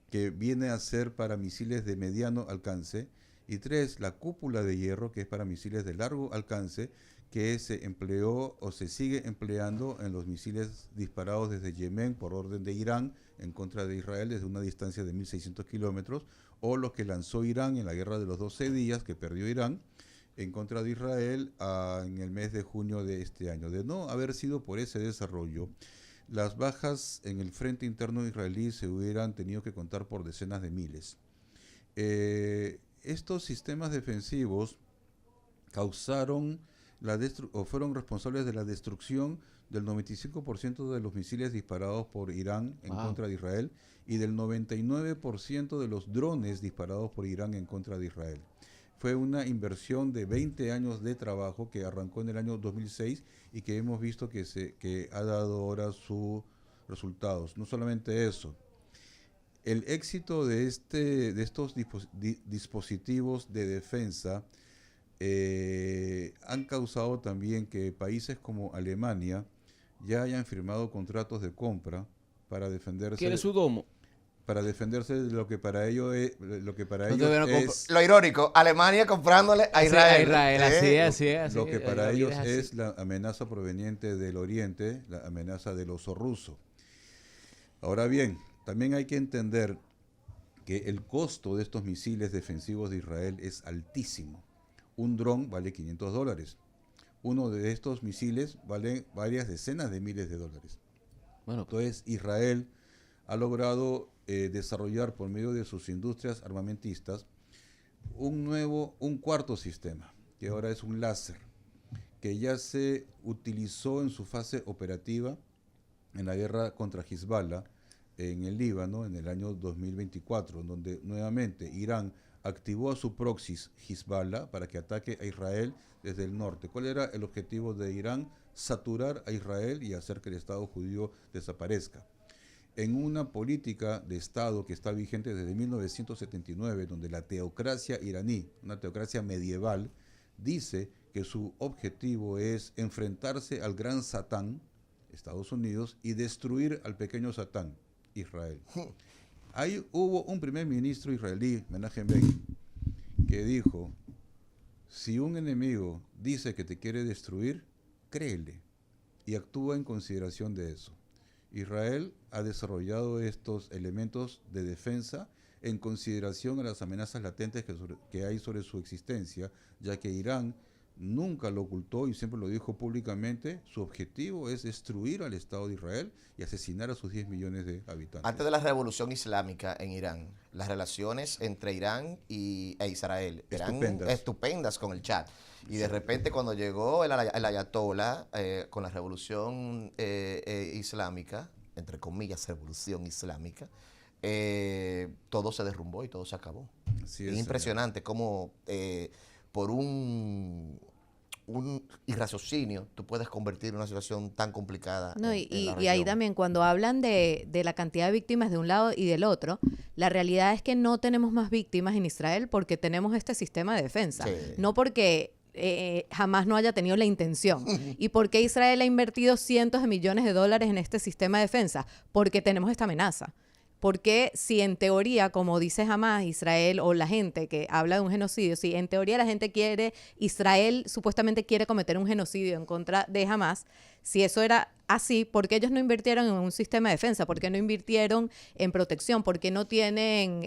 que viene a ser para misiles de mediano alcance. Y tres, la cúpula de hierro, que es para misiles de largo alcance, que se empleó o se sigue empleando en los misiles disparados desde Yemen por orden de Irán en contra de Israel desde una distancia de 1.600 kilómetros, o los que lanzó Irán en la guerra de los 12 días, que perdió Irán, en contra de Israel en el mes de junio de este año. De no haber sido por ese desarrollo, las bajas en el frente interno israelí se hubieran tenido que contar por decenas de miles. Estos sistemas defensivos causaron o fueron responsables de la destrucción del 95% de los misiles disparados por Irán en contra de Israel y del 99% de los drones disparados por Irán en contra de Israel. Fue una inversión de 20 años de trabajo que arrancó en el año 2006 y que hemos visto que ha dado ahora sus resultados. No solamente eso, el éxito de estos dispositivos de defensa han causado también que países como Alemania ya hayan firmado contratos de compra para defenderse. ¿Quiere su domo? Para defenderse de lo que para ellos es Lo irónico, Alemania comprándole a Israel. Sí, a Israel, así es. Lo que para la vida ellos así. es la amenaza proveniente del Oriente, la amenaza del oso ruso. Ahora bien, también hay que entender que el costo de estos misiles defensivos de Israel es altísimo. Un dron vale $500. Uno de estos misiles vale varias decenas de miles de dólares. Bueno, Entonces, Israel ha logrado desarrollar por medio de sus industrias armamentistas un cuarto sistema, que ahora es un láser, que ya se utilizó en su fase operativa en la guerra contra Hezbollah en el Líbano en el año 2024, donde nuevamente Irán activó a su proxy Hezbollah para que ataque a Israel desde el norte. ¿Cuál era el objetivo de Irán? Saturar a Israel y hacer que el Estado judío desaparezca. En una política de Estado que está vigente desde 1979, donde la teocracia iraní, una teocracia medieval, dice que su objetivo es enfrentarse al gran Satán, Estados Unidos, y destruir al pequeño Satán, Israel. Ahí hubo un primer ministro israelí, Menachem Begin, que dijo, si un enemigo dice que te quiere destruir, créele y actúa en consideración de eso. Israel ha desarrollado estos elementos de defensa en consideración a las amenazas latentes que hay sobre su existencia, ya que Irán nunca lo ocultó y siempre lo dijo públicamente, su objetivo es destruir al Estado de Israel y asesinar a sus 10 millones de habitantes. Antes de la revolución islámica en Irán, las relaciones entre Irán e Israel eran estupendas con el Chad. Y de repente cuando llegó el ayatollah con la revolución islámica, entre comillas, revolución islámica, todo se derrumbó y todo se acabó. Es impresionante cómo por un irraciocinio tú puedes convertir una situación tan complicada. No, en la y región. ahí también cuando hablan de la cantidad de víctimas de un lado y del otro, la realidad es que no tenemos más víctimas en Israel porque tenemos este sistema de defensa, Sí. no porque jamás no haya tenido la intención. ¿Y por qué Israel ha invertido cientos de millones de dólares en este sistema de defensa? Porque tenemos esta amenaza. Porque si en teoría, como dice Hamas, Israel o la gente que habla de un genocidio, si en teoría la gente quiere, Israel supuestamente quiere cometer un genocidio en contra de Hamas, si eso era así, ¿por qué ellos no invirtieron en un sistema de defensa? ¿Por qué no invirtieron en protección? ¿Por qué no tienen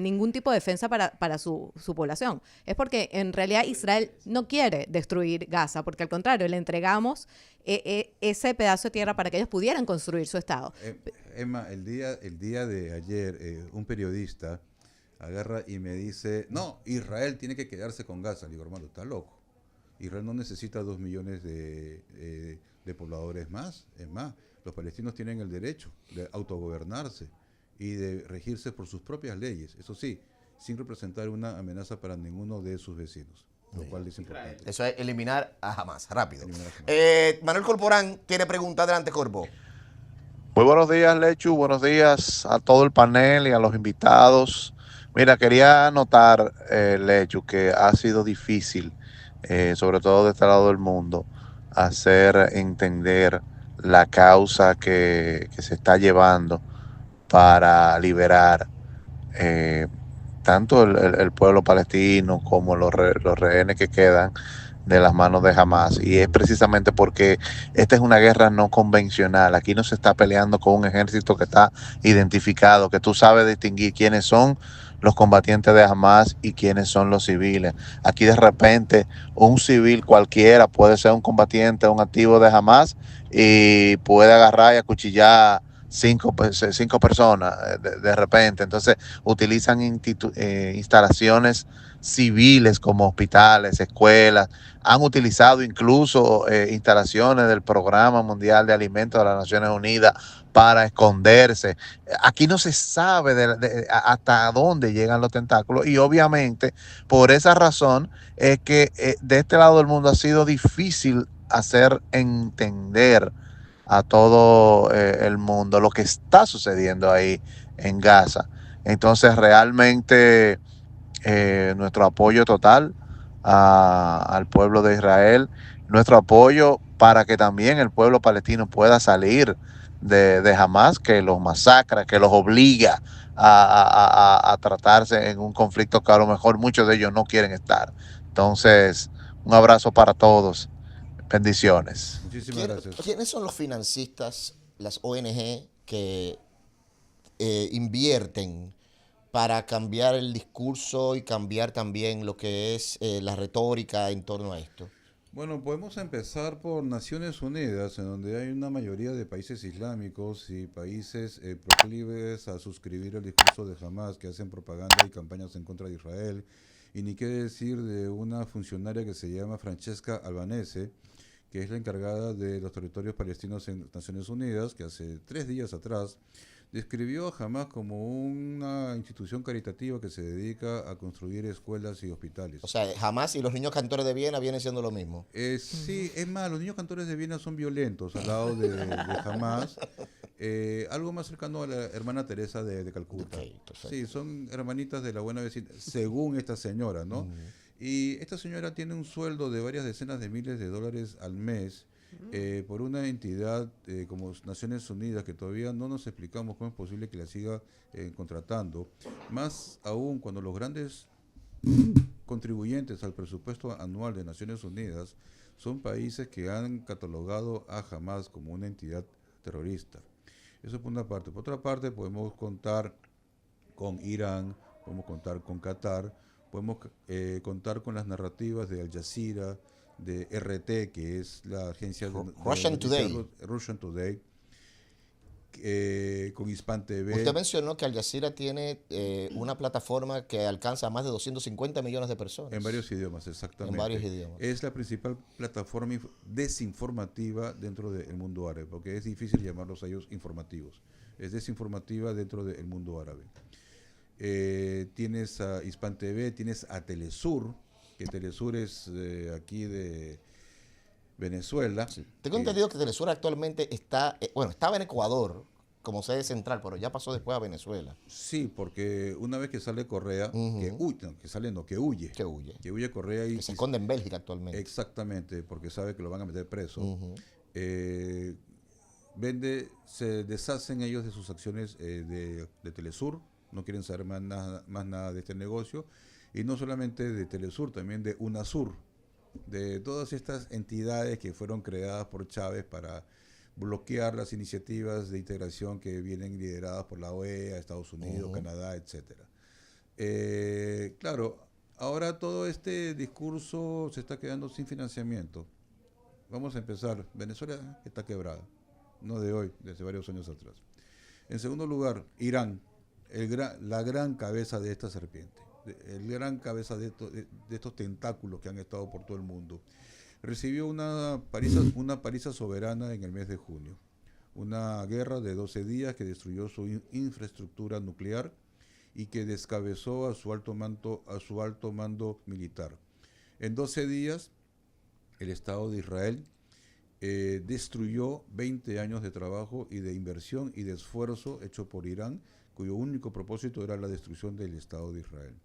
ningún tipo de defensa para su población? Es porque en realidad Israel no quiere destruir Gaza, porque al contrario, le entregamos ese pedazo de tierra para que ellos pudieran construir su Estado. Emma, el día de ayer, un periodista agarra y me dice, no, Israel tiene que quedarse con Gaza. Le digo, hermano, está loco. Israel no necesita 2 millones de pobladores más. Es más, los palestinos tienen el derecho de autogobernarse y de regirse por sus propias leyes. Eso sí, sin representar una amenaza para ninguno de sus vecinos. Lo cual es importante. Eso es eliminar a Hamas, rápido. Eliminar a Hamas. Manuel Corporán tiene pregunta. Adelante, Corpo. Muy buenos días, Lechu. Buenos días a todo el panel y a los invitados. Mira, quería anotar, Lechu, que ha sido difícil, sobre todo de este lado del mundo, hacer entender la causa que se está llevando para liberar tanto el pueblo palestino como los rehenes que quedan de las manos de Hamas, y es precisamente porque esta es una guerra no convencional. Aquí no se está peleando con un ejército que está identificado, que tú sabes distinguir quiénes son los combatientes de Hamas y quiénes son los civiles. Aquí de repente un civil cualquiera puede ser un combatiente, un activo de Hamas, y puede agarrar y acuchillar cinco personas de repente. Entonces utilizan instalaciones civiles como hospitales, escuelas, han utilizado incluso instalaciones del Programa Mundial de Alimentos de las Naciones Unidas para esconderse. Aquí no se sabe hasta dónde llegan los tentáculos, y obviamente por esa razón es que de este lado del mundo ha sido difícil hacer entender a todo el mundo lo que está sucediendo ahí en Gaza. Entonces realmente nuestro apoyo total al pueblo de Israel, nuestro apoyo para que también el pueblo palestino pueda salir de Hamas, que los masacra, que los obliga a tratarse en un conflicto que a lo mejor muchos de ellos no quieren estar. Entonces, un abrazo para todos. Bendiciones. Muchísimas gracias. ¿Quiénes son los financistas, las ONG que invierten para cambiar el discurso y cambiar también lo que es la retórica en torno a esto? Bueno, podemos empezar por Naciones Unidas, en donde hay una mayoría de países islámicos y países proclives a suscribir el discurso de Hamas, que hacen propaganda y campañas en contra de Israel. Y ni qué decir de una funcionaria que se llama Francesca Albanese, que es la encargada de los territorios palestinos en Naciones Unidas, que hace 3 días atrás describió a Hamas como una institución caritativa que se dedica a construir escuelas y hospitales. O sea, Hamas y los niños cantores de Viena vienen siendo lo mismo. Sí, es más, los niños cantores de Viena son violentos al lado de Hamas. Algo más cercano a la hermana Teresa de Calcuta. Ok, perfecto. Sí, son hermanitas de la buena vecina, según esta señora, ¿no? Y esta señora tiene un sueldo de varias decenas de miles de dólares al mes por una entidad como Naciones Unidas, que todavía no nos explicamos cómo es posible que la siga contratando. Más aún cuando los grandes contribuyentes al presupuesto anual de Naciones Unidas son países que han catalogado a Hamas como una entidad terrorista. Eso por una parte. Por otra parte, podemos contar con Irán, podemos contar con Qatar, podemos contar con las narrativas de Al Jazeera, de RT, que es la agencia de Russian Today. Russian Today, con Hispan TV. Usted mencionó que Al Jazeera tiene una plataforma que alcanza a más de 250 millones de personas. En varios idiomas, exactamente. En varios idiomas. Es la principal plataforma desinformativa dentro del mundo árabe, porque es difícil llamarlos a ellos informativos. Es desinformativa dentro del mundo árabe. Tienes a Hispan TV, tienes a Telesur, que Telesur es aquí de Venezuela. Sí. Tengo entendido que Telesur actualmente está, estaba en Ecuador como sede central, pero ya pasó después a Venezuela. Sí, porque una vez que sale Correa, que huye. Que huye Correa y que se esconde en Bélgica actualmente. Exactamente, porque sabe que lo van a meter preso. Se deshacen ellos de sus acciones de Telesur, no quieren saber más nada de este negocio, y no solamente de Telesur, también de UNASUR, de todas estas entidades que fueron creadas por Chávez para bloquear las iniciativas de integración que vienen lideradas por la OEA, Estados Unidos, Canadá, etcétera. Claro, ahora todo este discurso se está quedando sin financiamiento. Vamos a empezar. Venezuela está quebrada, no de hoy, desde varios años atrás. En segundo lugar, Irán, la gran cabeza de esta serpiente, el gran cabeza de estos tentáculos que han estado por todo el mundo, recibió una paliza soberana en el mes de junio. Una guerra de 12 días que destruyó su infraestructura nuclear y que descabezó a su alto mando militar. En 12 días, el Estado de Israel destruyó 20 años de trabajo y de inversión y de esfuerzo hecho por Irán, cuyo único propósito era la destrucción del Estado de Israel.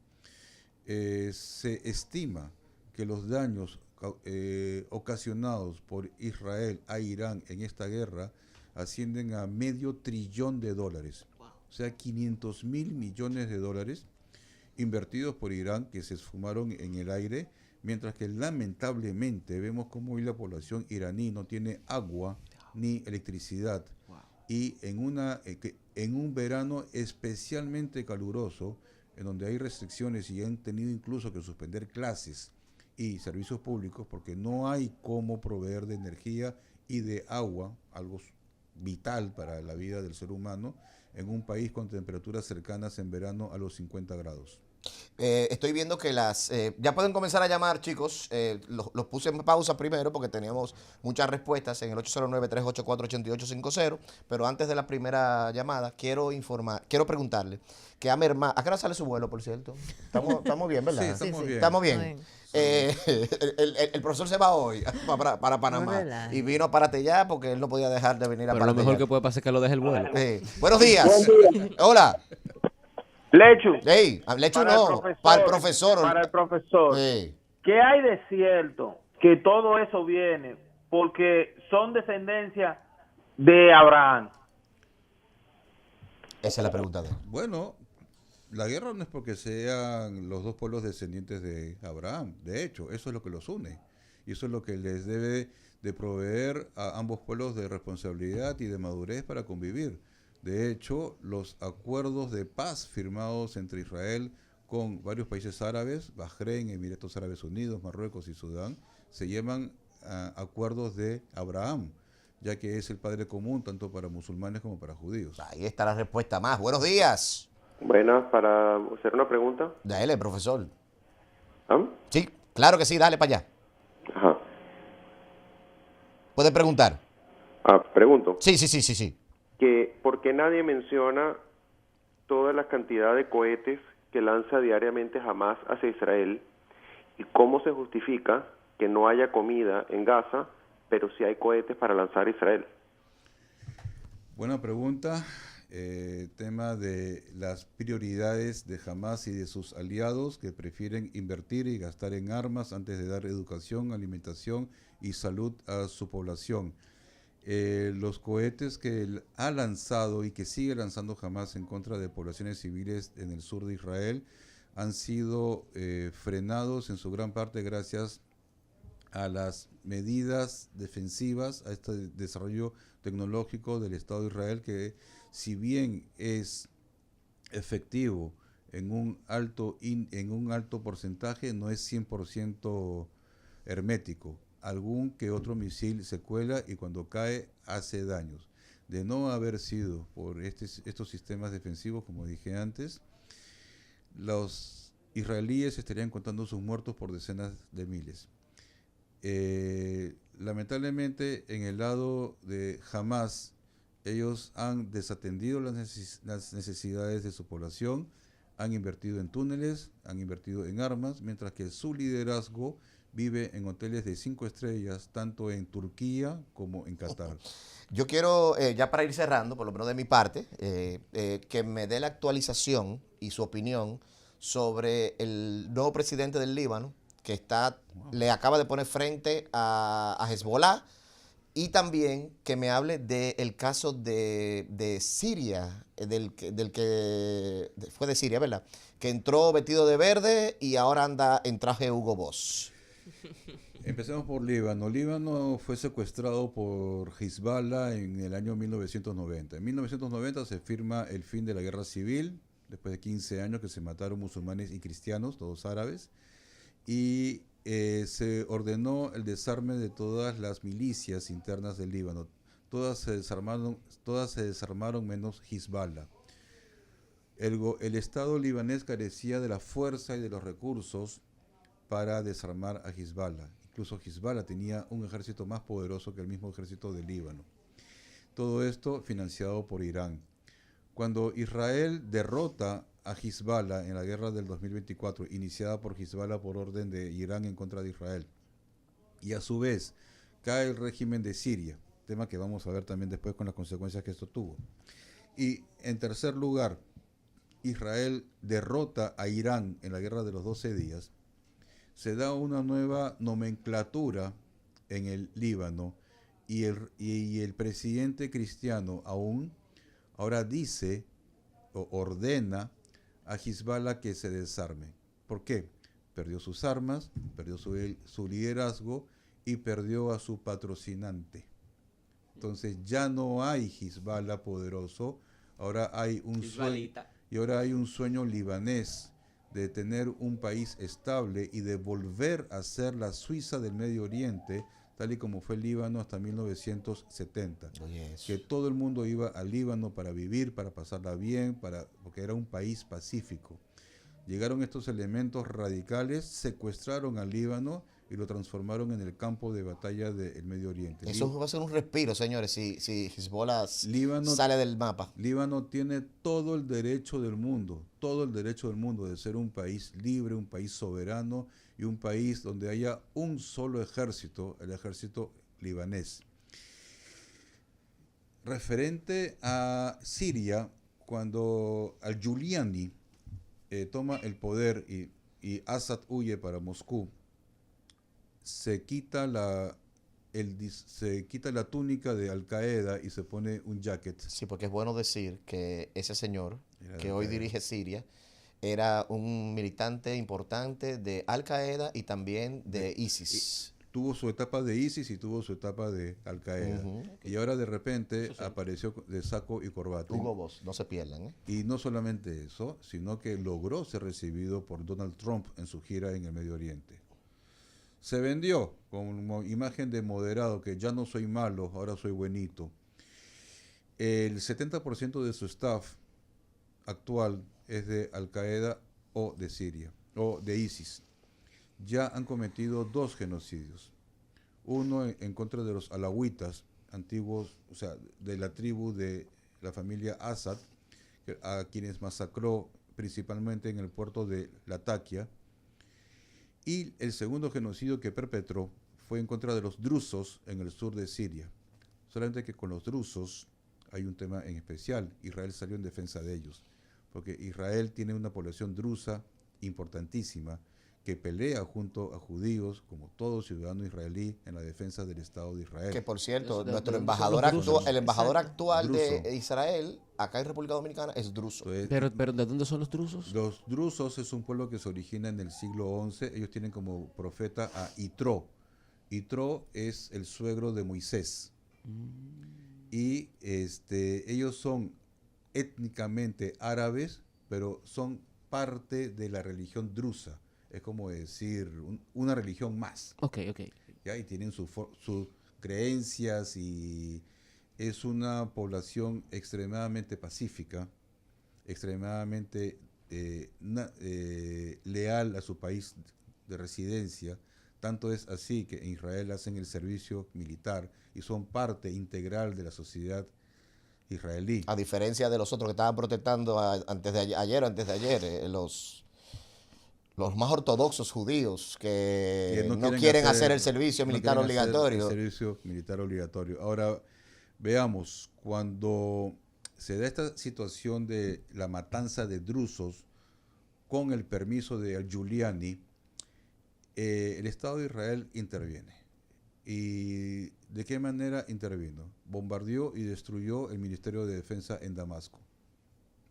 Se estima que los daños ocasionados por Israel a Irán en esta guerra ascienden a $500 billones, o sea, 500.000 millones de dólares invertidos por Irán que se esfumaron en el aire, mientras que lamentablemente vemos cómo hoy la población iraní no tiene agua ni electricidad. Y en un verano especialmente caluroso, en donde hay restricciones y han tenido incluso que suspender clases y servicios públicos porque no hay cómo proveer de energía y de agua, algo vital para la vida del ser humano, en un país con temperaturas cercanas en verano a los 50 grados. Estoy viendo que ya pueden comenzar a llamar, chicos. Los puse en pausa primero porque teníamos muchas respuestas en el 809-384-8850. Pero antes de la primera llamada, quiero preguntarle que a Merma, ¿a qué hora sale su vuelo, por cierto? Estamos bien, ¿verdad? Sí, estamos bien. Estamos bien. El profesor se va hoy para Panamá y vino a Párate Ya porque él no podía dejar de venir a Pero Párate lo mejor Ya. que puede pasar es que lo deje el vuelo. Buenos días. Hola. Lechu. Hey, Lechu no, para el profesor. Para el profesor. Sí. ¿Qué hay de cierto que todo eso viene porque son descendencia de Abraham? Esa es la pregunta de él. Bueno, la guerra no es porque sean los dos pueblos descendientes de Abraham. De hecho, eso es lo que los une. Y eso es lo que les debe de proveer a ambos pueblos de responsabilidad y de madurez para convivir. De hecho, los acuerdos de paz firmados entre Israel con varios países árabes, Bahrein, Emiratos Árabes Unidos, Marruecos y Sudán, se llaman acuerdos de Abraham, ya que es el padre común tanto para musulmanes como para judíos. Ahí está la respuesta más. Buenos días. Buenas, para hacer una pregunta. Dale, profesor. ¿Ah? Sí, claro que sí, dale para allá. Ajá. Puede preguntar. Pregunto. Sí. que ¿por qué nadie menciona toda la cantidad de cohetes que lanza diariamente Hamas hacia Israel y cómo se justifica que no haya comida en Gaza, pero sí hay cohetes para lanzar a Israel? Buena pregunta. Tema de las prioridades de Hamas y de sus aliados que prefieren invertir y gastar en armas antes de dar educación, alimentación y salud a su población. Los cohetes que ha lanzado y que sigue lanzando Hamas en contra de poblaciones civiles en el sur de Israel han sido frenados en su gran parte gracias a las medidas defensivas, a este desarrollo tecnológico del Estado de Israel, que si bien es efectivo en un alto porcentaje, no es 100% hermético. Algún que otro misil se cuela y cuando cae hace daños. De no haber sido por estos sistemas defensivos, como dije antes, los israelíes estarían contando sus muertos por decenas de miles. Lamentablemente, en el lado de Hamas, ellos han desatendido las necesidades de su población, han invertido en túneles, han invertido en armas, mientras que su liderazgo vive en hoteles de 5 estrellas, tanto en Turquía como en Qatar. Yo quiero, ya para ir cerrando, por lo menos de mi parte, que me dé la actualización y su opinión sobre el nuevo presidente del Líbano, que le acaba de poner frente a Hezbollah, y también que me hable del caso de Siria, del que fue de Siria, ¿verdad? Que entró vestido de verde y ahora anda en traje Hugo Boss. Empecemos por Líbano. Líbano fue secuestrado por Hezbollah en el año 1990. En 1990 se firma el fin de la guerra civil, después de 15 años que se mataron musulmanes y cristianos, todos árabes, y se ordenó el desarme de todas las milicias internas del Líbano. Todas se desarmaron menos Hezbollah. El Estado libanés carecía de la fuerza y de los recursos para desarmar a Hezbollah. Incluso Hezbollah tenía un ejército más poderoso que el mismo ejército del Líbano. Todo esto financiado por Irán. Cuando Israel derrota a Hezbollah en la guerra del 2024, iniciada por Hezbollah por orden de Irán en contra de Israel, y a su vez cae el régimen de Siria, tema que vamos a ver también después con las consecuencias que esto tuvo. Y en tercer lugar, Israel derrota a Irán en la guerra de los 12 días, se da una nueva nomenclatura en el Líbano y el presidente cristiano ahora dice o ordena a Hezbollah que se desarme. ¿Por qué? Perdió sus armas, perdió su liderazgo y perdió a su patrocinante. Entonces ya no hay Hezbollah poderoso, ahora hay un sueño libanés de tener un país estable y de volver a ser la Suiza del Medio Oriente, tal y como fue el Líbano hasta 1970. Que todo el mundo iba al Líbano para vivir, para pasarla bien, porque era un país pacífico. Llegaron estos elementos radicales, secuestraron al Líbano y lo transformaron en el campo de batalla del Medio Oriente. Eso va a ser un respiro, señores, si Hezbollah sale del mapa. Líbano tiene todo el derecho del mundo de ser un país libre, un país soberano y un país donde haya un solo ejército, el ejército libanés. Referente a Siria, cuando al-Giuliani toma el poder y Assad huye para Moscú, se quita la túnica de Al-Qaeda y se pone un jacket. Sí, porque es bueno decir que ese señor que hoy dirige Siria era un militante importante de Al-Qaeda y también de ISIS. Tuvo su etapa de ISIS y tuvo su etapa de Al-Qaeda. Y ahora de repente apareció de saco y corbata. Hugo Boss, no se pierdan. Y no solamente eso, sino que logró ser recibido por Donald Trump en su gira en el Medio Oriente. Se vendió como imagen de moderado, que ya no soy malo, ahora soy buenito. El 70% de su staff actual es de Al-Qaeda o de Siria, o de ISIS. Ya han cometido 2 genocidios. Uno en contra de los alawitas, antiguos, o sea, de la tribu de la familia Assad, a quienes masacró principalmente en el puerto de Latakia. Y el segundo genocidio que perpetró fue en contra de los drusos en el sur de Siria. Solamente que con los drusos hay un tema en especial. Israel salió en defensa de ellos, porque Israel tiene una población drusa importantísima que pelea junto a judíos, como todo ciudadano israelí, en la defensa del Estado de Israel. Que por cierto, Nuestro embajador el embajador actual Druso. de Israel, acá en República Dominicana, es druso. Entonces, Pero ¿de dónde son los drusos? los drusos es un pueblo que se origina en el siglo XI. Ellos tienen como profeta a Yitro. Yitro es el suegro de Moisés. Y ellos son étnicamente árabes, pero son parte de la religión drusa. Es como decir una religión más. Ok. ¿Ya? Y tienen sus creencias, y es una población extremadamente pacífica, extremadamente leal a su país de residencia. Tanto es así que en Israel hacen el servicio militar y son parte integral de la sociedad israelí. A diferencia de los otros que estaban protestando antes de ayer, los más ortodoxos judíos que no quieren hacer el servicio militar obligatorio. El servicio militar obligatorio. Ahora, veamos, cuando se da esta situación de la matanza de drusos con el permiso de Al-Giuliani, el Estado de Israel interviene. ¿Y de qué manera intervino? Bombardeó y destruyó el Ministerio de Defensa en Damasco.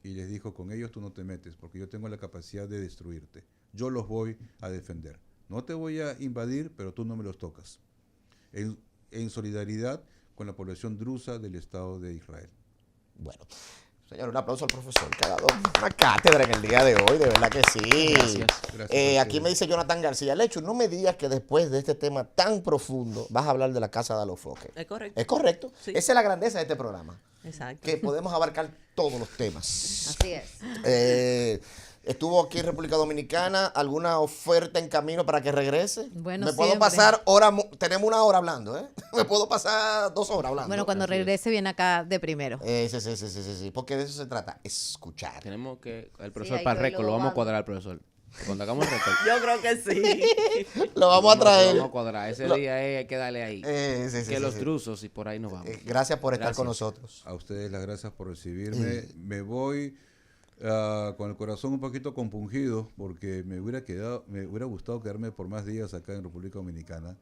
Y les dijo, con ellos tú no te metes, porque yo tengo la capacidad de destruirte. Yo los voy a defender. No te voy a invadir, pero tú no me los tocas. En solidaridad con la población drusa del Estado de Israel. Bueno, señor, un aplauso al profesor que ha dado una cátedra en el día de hoy, de verdad que sí. Gracias. Aquí me dice Jonathan García, Lechu, no me digas que después de este tema tan profundo vas a hablar de la Casa de Alofoque. Es correcto. Es correcto. Sí. Esa es la grandeza de este programa. Exacto. Que podemos abarcar todos los temas. Así es. Estuvo aquí en República Dominicana, ¿alguna oferta en camino para que regrese? Bueno, me puedo siempre. pasar hora, tenemos una hora hablando, ¿eh? Me puedo pasar 2 horas hablando. Bueno, cuando regrese viene acá de primero. Sí, porque de eso se trata, escuchar. Tenemos que, el profesor hay para que récord, verlo lo vamos a dando. cuadrar al profesor. Cuando hagamos el récord. Yo creo que sí. Lo vamos a traer. Lo vamos a cuadrar. Ese día hay que darle ahí. que los drusos y por ahí nos vamos. Gracias por estar Gracias. con nosotros. A ustedes las gracias por recibirme. Me voy con el corazón un poquito compungido porque me hubiera gustado quedarme por más días acá en República Dominicana.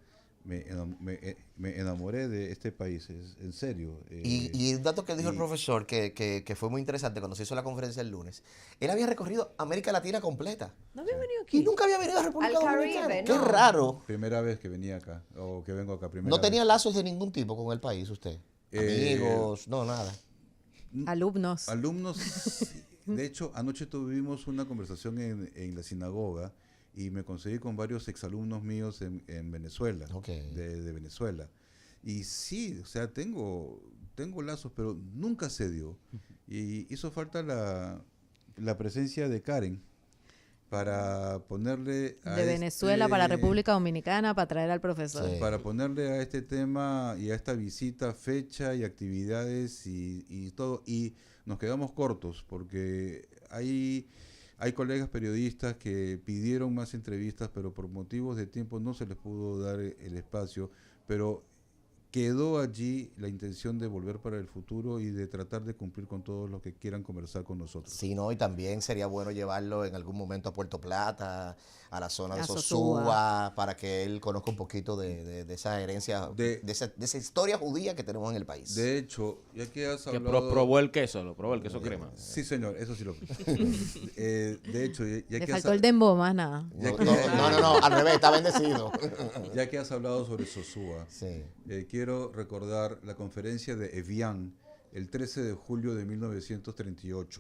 Me enamoré de este país, en serio. Y un dato que dijo el profesor que fue muy interesante cuando se hizo la conferencia el lunes, él había recorrido América Latina completa. No había venido aquí. Y nunca había venido a República Al Dominicana. Caribe, Qué no. raro. Primera vez que venía acá, o que vengo acá primera No vez. tenía lazos de ningún tipo con el país usted. Amigos, no, nada. Alumnos. Alumnos, de hecho, anoche tuvimos una conversación en la sinagoga y me conseguí con varios exalumnos míos en Venezuela, de Venezuela. Y sí, o sea, tengo lazos, pero nunca se dio. Y hizo falta la presencia de Karen para ponerle a De Venezuela para República Dominicana para traer al profesor. para ponerle a este tema y a esta visita fecha y actividades y todo. Y nos quedamos cortos porque hay colegas periodistas que pidieron más entrevistas, pero por motivos de tiempo no se les pudo dar el espacio. Pero quedó allí la intención de volver para el futuro y de tratar de cumplir con todos los que quieran conversar con nosotros. Sí, no, y también sería bueno llevarlo en algún momento a Puerto Plata, a la zona de A Sosúa, Sosúa. para que él conozca un poquito de esa herencia, de esa historia judía que tenemos en el país. De hecho, ya que has Que hablado... probó el queso, crema. Sí, señor, eso sí lo de hecho, ya Le que faltó el dembow, más nada. No, al revés, está bendecido. Ya que has hablado sobre Sosúa, Sí. Quiero recordar la conferencia de Evian el 13 de julio de 1938.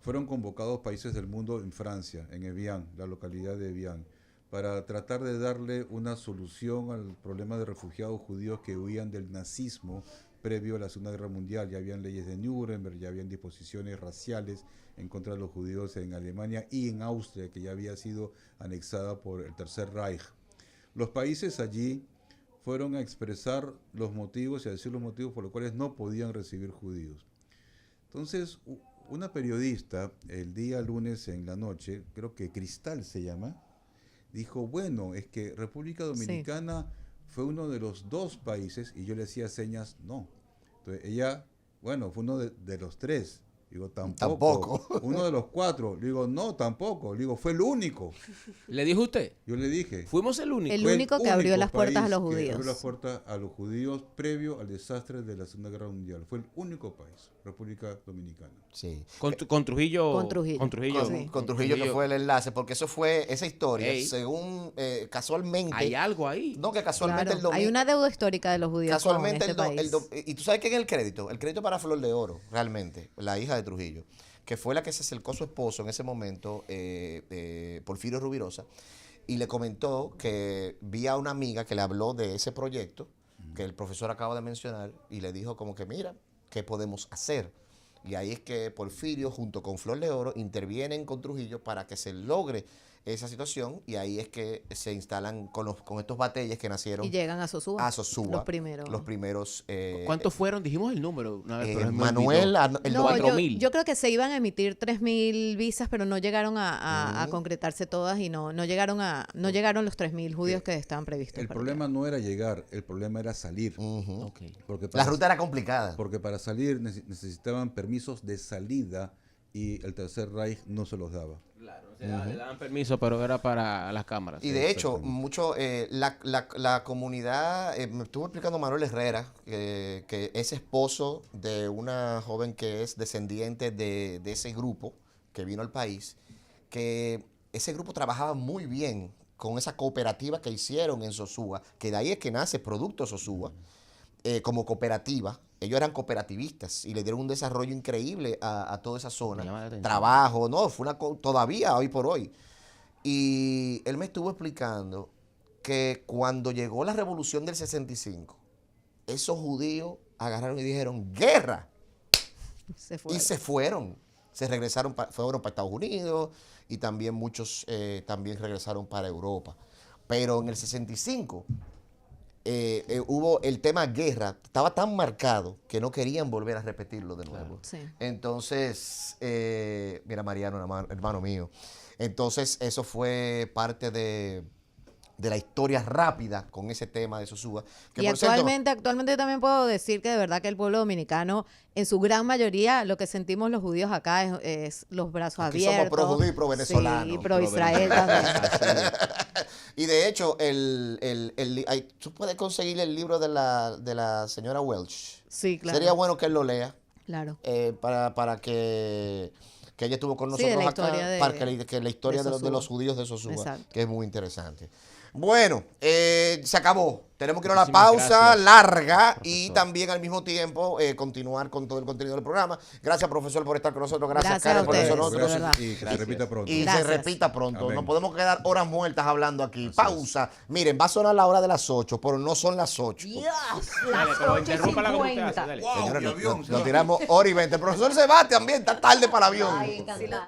Fueron convocados países del mundo en Francia, en Evian, la localidad de Evian, para tratar de darle una solución al problema de refugiados judíos que huían del nazismo previo a la Segunda Guerra Mundial. Ya habían leyes de Nuremberg, ya habían disposiciones raciales en contra de los judíos en Alemania y en Austria, que ya había sido anexada por el Tercer Reich. Los países allí fueron a expresar los motivos y a decir los motivos por los cuales no podían recibir judíos. Entonces, una periodista, el día lunes en la noche, creo que Cristal se llama, dijo, bueno, es que República Dominicana fue uno de los 2 países, y yo le hacía señas, no. Entonces ella, bueno, fue uno de los 3. Digo, tampoco. Uno de los 4. Le digo, no, tampoco. Le digo, fue el único. ¿Le dijo usted? Yo le dije. Fuimos el único. El único que abrió las puertas a los país que judíos. abrió las puertas a los judíos previo al desastre de la Segunda Guerra Mundial. Fue el único país, República Dominicana. Sí. Con Trujillo. Con Trujillo. Con Trujillo. Con Trujillo, que fue el enlace, porque eso fue esa historia, Ey. según casualmente. Hay algo ahí. No, que casualmente Claro, hay una deuda histórica de los judíos Casualmente con este país. y tú sabes quién es el crédito. El crédito para Flor de Oro, realmente, la hija de Trujillo, que fue la que se acercó a su esposo en ese momento, Porfirio Rubirosa, y le comentó que vi a una amiga que le habló de ese proyecto que el profesor acaba de mencionar, y le dijo como que mira, ¿qué podemos hacer? Y ahí es que Porfirio junto con Flor de Oro intervienen con Trujillo para que se logre esa situación, y ahí es que se instalan con estos batalles que nacieron. Y llegan a Sosúa. A Sosúa. Los primeros. Los primeros. ¿Cuántos fueron? Dijimos el número una vez, pero se me Manuel, olvidó. el No, 4.000. yo creo que se iban a emitir 3.000 visas, pero no llegaron a concretarse todas y no llegaron los 3.000 judíos que estaban previstos. El para problema no era llegar, el problema era salir. Okay. Porque La ruta era complicada. Porque para salir necesitaban permisos de salida y el Tercer Reich no se los daba. Claro, le daban permiso, pero era para las cámaras. Y de hecho, mucho la comunidad, me estuvo explicando Manuel Herrera, que es esposo de una joven que es descendiente de ese grupo que vino al país, que ese grupo trabajaba muy bien con esa cooperativa que hicieron en Sosúa, que de ahí es que nace Producto Sosúa, como cooperativa. Ellos eran cooperativistas y le dieron un desarrollo increíble a toda esa zona. Trabajo, no, fue todavía hoy por hoy. Y él me estuvo explicando que cuando llegó la revolución del 65, esos judíos agarraron y dijeron, ¡guerra! Y se fueron. Se regresaron, fueron para Estados Unidos, y también muchos también regresaron para Europa. Pero en el 65... hubo el tema guerra, estaba tan marcado que no querían volver a repetirlo de nuevo. Sí. Entonces, mira Mariano, hermano mío, entonces eso fue parte de la historia rápida con ese tema de Sosúa. Y actualmente también puedo decir que de verdad que el pueblo dominicano, en su gran mayoría, lo que sentimos los judíos acá es los brazos aquí abiertos. somos pro judío y pro venezolano. Sí, y pro Israel también. Y de hecho, tú puedes conseguir el libro de la señora Welch. Sí, claro. Sería bueno que él lo lea. Claro. Para que ella estuvo con Sí, nosotros de la acá, historia para que la historia de de los judíos de Sosúa, Exacto. que es muy interesante. Bueno, se acabó. Tenemos que ir a una Muchísimas pausa gracias, larga, profesor. y también al mismo tiempo continuar con todo el contenido del programa. Gracias, profesor, por estar con nosotros. Gracias, Gracias Karen, a por estar con ustedes, nosotros. de verdad. Y que se repita pronto. Y Gracias. se repita pronto. Amén. No podemos quedar horas muertas hablando aquí. Así Pausa. Miren, va a sonar la hora de las 8, pero no son las 8. Dios, Dale, las pero interrúmpala como usted hace, 8:50. dale. Wow, Señores, qué avión, nos tiramos hora y 20. El profesor se va también, está tarde para el avión. Ay, encantado.